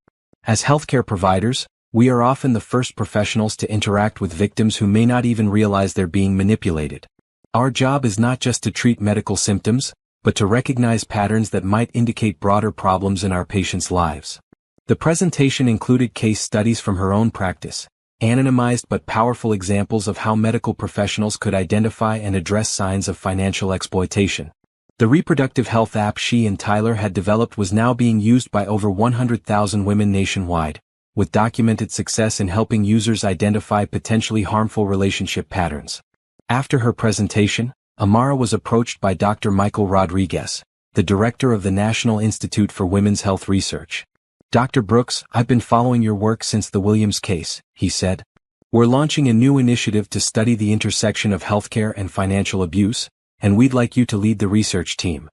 As healthcare providers, we are often the first professionals to interact with victims who may not even realize they're being manipulated. Our job is not just to treat medical symptoms, but to recognize patterns that might indicate broader problems in our patients' lives. The presentation included case studies from her own practice, anonymized but powerful examples of how medical professionals could identify and address signs of financial exploitation. The reproductive health app she and Tyler had developed was now being used by over 100,000 women nationwide, with documented success in helping users identify potentially harmful relationship patterns. After her presentation, Amara was approached by Dr. Michael Rodriguez, the director of the National Institute for Women's Health Research. Dr. Brooks, I've been following your work since the Williams case, he said. We're launching a new initiative to study the intersection of healthcare and financial abuse, and we'd like you to lead the research team.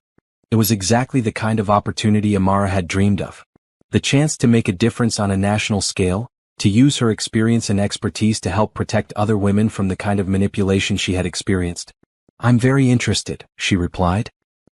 It was exactly the kind of opportunity Amara had dreamed of. The chance to make a difference on a national scale, to use her experience and expertise to help protect other women from the kind of manipulation she had experienced. I'm very interested, she replied.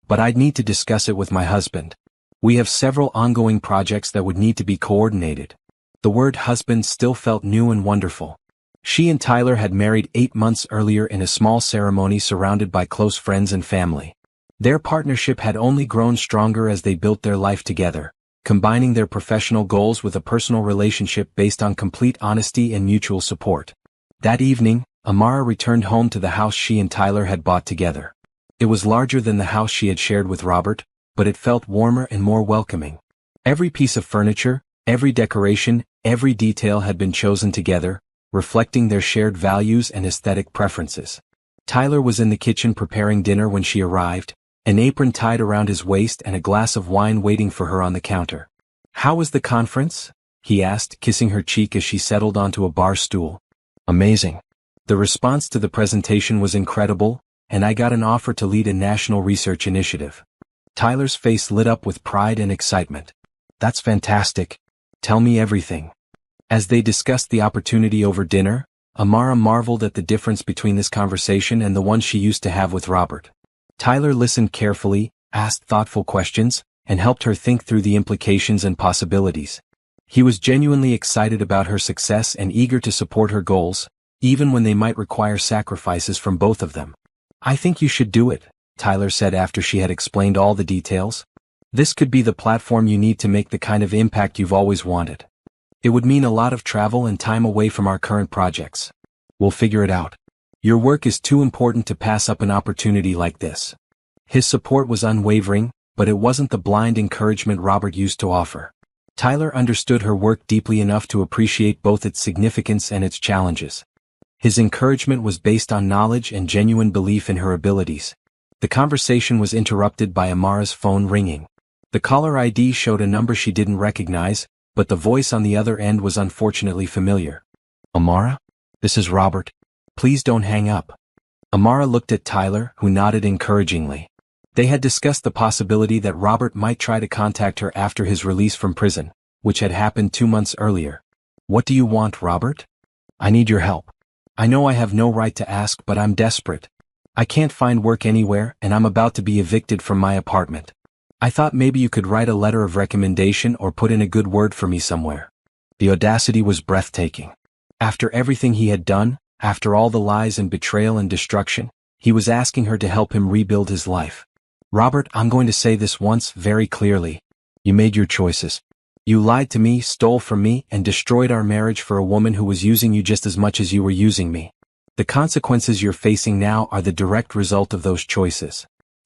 But I'd need to discuss it with my husband. We have several ongoing projects that would need to be coordinated. The word husband still felt new and wonderful. She and Tyler had married 8 months earlier in a small ceremony surrounded by close friends and family. Their partnership had only grown stronger as they built their life together, combining their professional goals with a personal relationship based on complete honesty and mutual support. That evening, Amara returned home to the house she and Tyler had bought together. It was larger than the house she had shared with Robert, but it felt warmer and more welcoming. Every piece of furniture, every decoration, every detail had been chosen together, reflecting their shared values and aesthetic preferences. Tyler was in the kitchen preparing dinner when she arrived, an apron tied around his waist and a glass of wine waiting for her on the counter. How was the conference? He asked, kissing her cheek as she settled onto a bar stool. Amazing. The response to the presentation was incredible, and I got an offer to lead a national research initiative. Tyler's face lit up with pride and excitement. That's fantastic. Tell me everything. As they discussed the opportunity over dinner, Amara marveled at the difference between this conversation and the one she used to have with Robert. Tyler listened carefully, asked thoughtful questions, and helped her think through the implications and possibilities. He was genuinely excited about her success and eager to support her goals, even when they might require sacrifices from both of them. I think you should do it, Tyler said after she had explained all the details. This could be the platform you need to make the kind of impact you've always wanted. It would mean a lot of travel and time away from our current projects. We'll figure it out. Your work is too important to pass up an opportunity like this. His support was unwavering, but it wasn't the blind encouragement Robert used to offer. Tyler understood her work deeply enough to appreciate both its significance and its challenges. His encouragement was based on knowledge and genuine belief in her abilities. The conversation was interrupted by Amara's phone ringing. The caller ID showed a number she didn't recognize, but the voice on the other end was unfortunately familiar. Amara? This is Robert. Please don't hang up. Amara looked at Tyler, who nodded encouragingly. They had discussed the possibility that Robert might try to contact her after his release from prison, which had happened 2 months earlier. What do you want, Robert? I need your help. I know I have no right to ask, but I'm desperate. I can't find work anywhere, and I'm about to be evicted from my apartment. I thought maybe you could write a letter of recommendation or put in a good word for me somewhere. The audacity was breathtaking. After everything he had done, after all the lies and betrayal and destruction, he was asking her to help him rebuild his life. Robert, I'm going to say this once very clearly. You made your choices. You lied to me, stole from me, and destroyed our marriage for a woman who was using you just as much as you were using me. The consequences you're facing now are the direct result of those choices.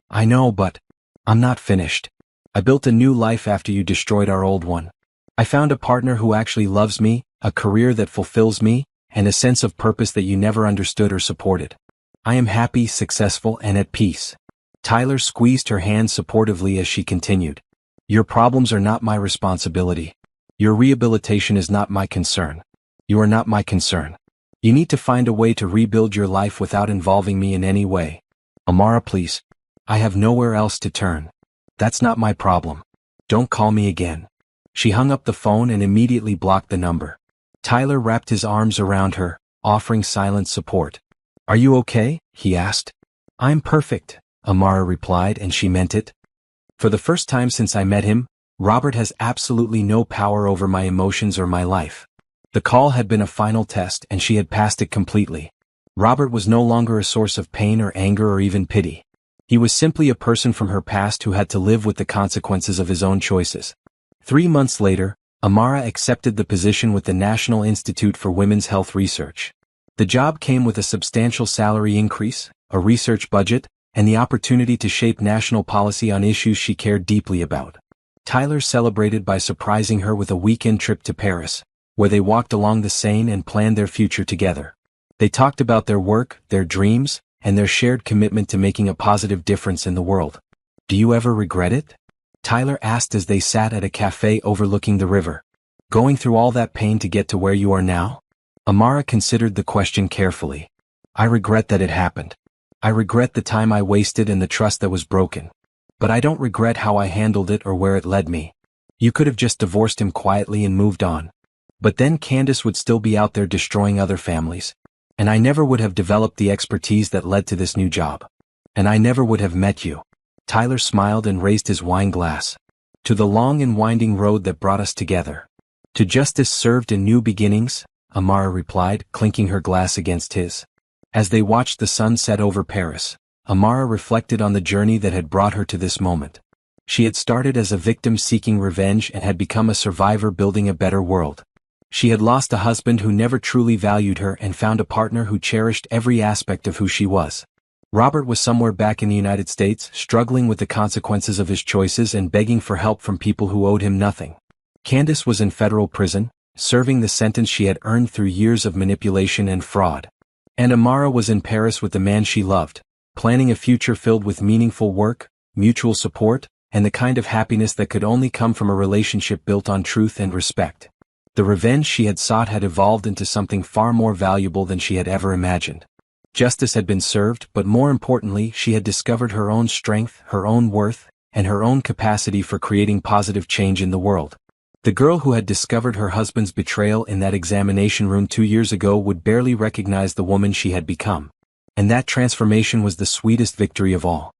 I know, but I'm not finished. I built a new life after you destroyed our old one. I found a partner who actually loves me, a career that fulfills me, and a sense of purpose that you never understood or supported. I am happy, successful, and at peace. Tyler squeezed her hand supportively as she continued. Your problems are not my responsibility. Your rehabilitation is not my concern. You are not my concern. You need to find a way to rebuild your life without involving me in any way. Amara, please. I have nowhere else to turn. That's not my problem. Don't call me again. She hung up the phone and immediately blocked the number. Tyler wrapped his arms around her, offering silent support. Are you okay? He asked. I'm perfect, Amara replied, and she meant it. For the first time since I met him, Robert has absolutely no power over my emotions or my life. The call had been a final test and she had passed it completely. Robert was no longer a source of pain or anger or even pity. He was simply a person from her past who had to live with the consequences of his own choices. 3 months later, Amara accepted the position with the National Institute for Women's Health Research. The job came with a substantial salary increase, a research budget, and the opportunity to shape national policy on issues she cared deeply about. Tyler celebrated by surprising her with a weekend trip to Paris, where they walked along the Seine and planned their future together. They talked about their work, their dreams, and their shared commitment to making a positive difference in the world. Do you ever regret it? Tyler asked as they sat at a cafe overlooking the river. Going through all that pain to get to where you are now? Amara considered the question carefully. I regret that it happened. I regret the time I wasted and the trust that was broken. But I don't regret how I handled it or where it led me. You could have just divorced him quietly and moved on. But then Candace would still be out there destroying other families. And I never would have developed the expertise that led to this new job. And I never would have met you. Tyler smiled and raised his wine glass. To the long and winding road that brought us together. To justice served in new beginnings, Amara replied, clinking her glass against his. As they watched the sun set over Paris, Amara reflected on the journey that had brought her to this moment. She had started as a victim seeking revenge and had become a survivor building a better world. She had lost a husband who never truly valued her and found a partner who cherished every aspect of who she was. Robert was somewhere back in the United States, struggling with the consequences of his choices and begging for help from people who owed him nothing. Candace was in federal prison, serving the sentence she had earned through years of manipulation and fraud. And Amara was in Paris with the man she loved, planning a future filled with meaningful work, mutual support, and the kind of happiness that could only come from a relationship built on truth and respect. The revenge she had sought had evolved into something far more valuable than she had ever imagined. Justice had been served, but more importantly, she had discovered her own strength, her own worth, and her own capacity for creating positive change in the world. The girl who had discovered her husband's betrayal in that examination room 2 years ago would barely recognize the woman she had become. And that transformation was the sweetest victory of all.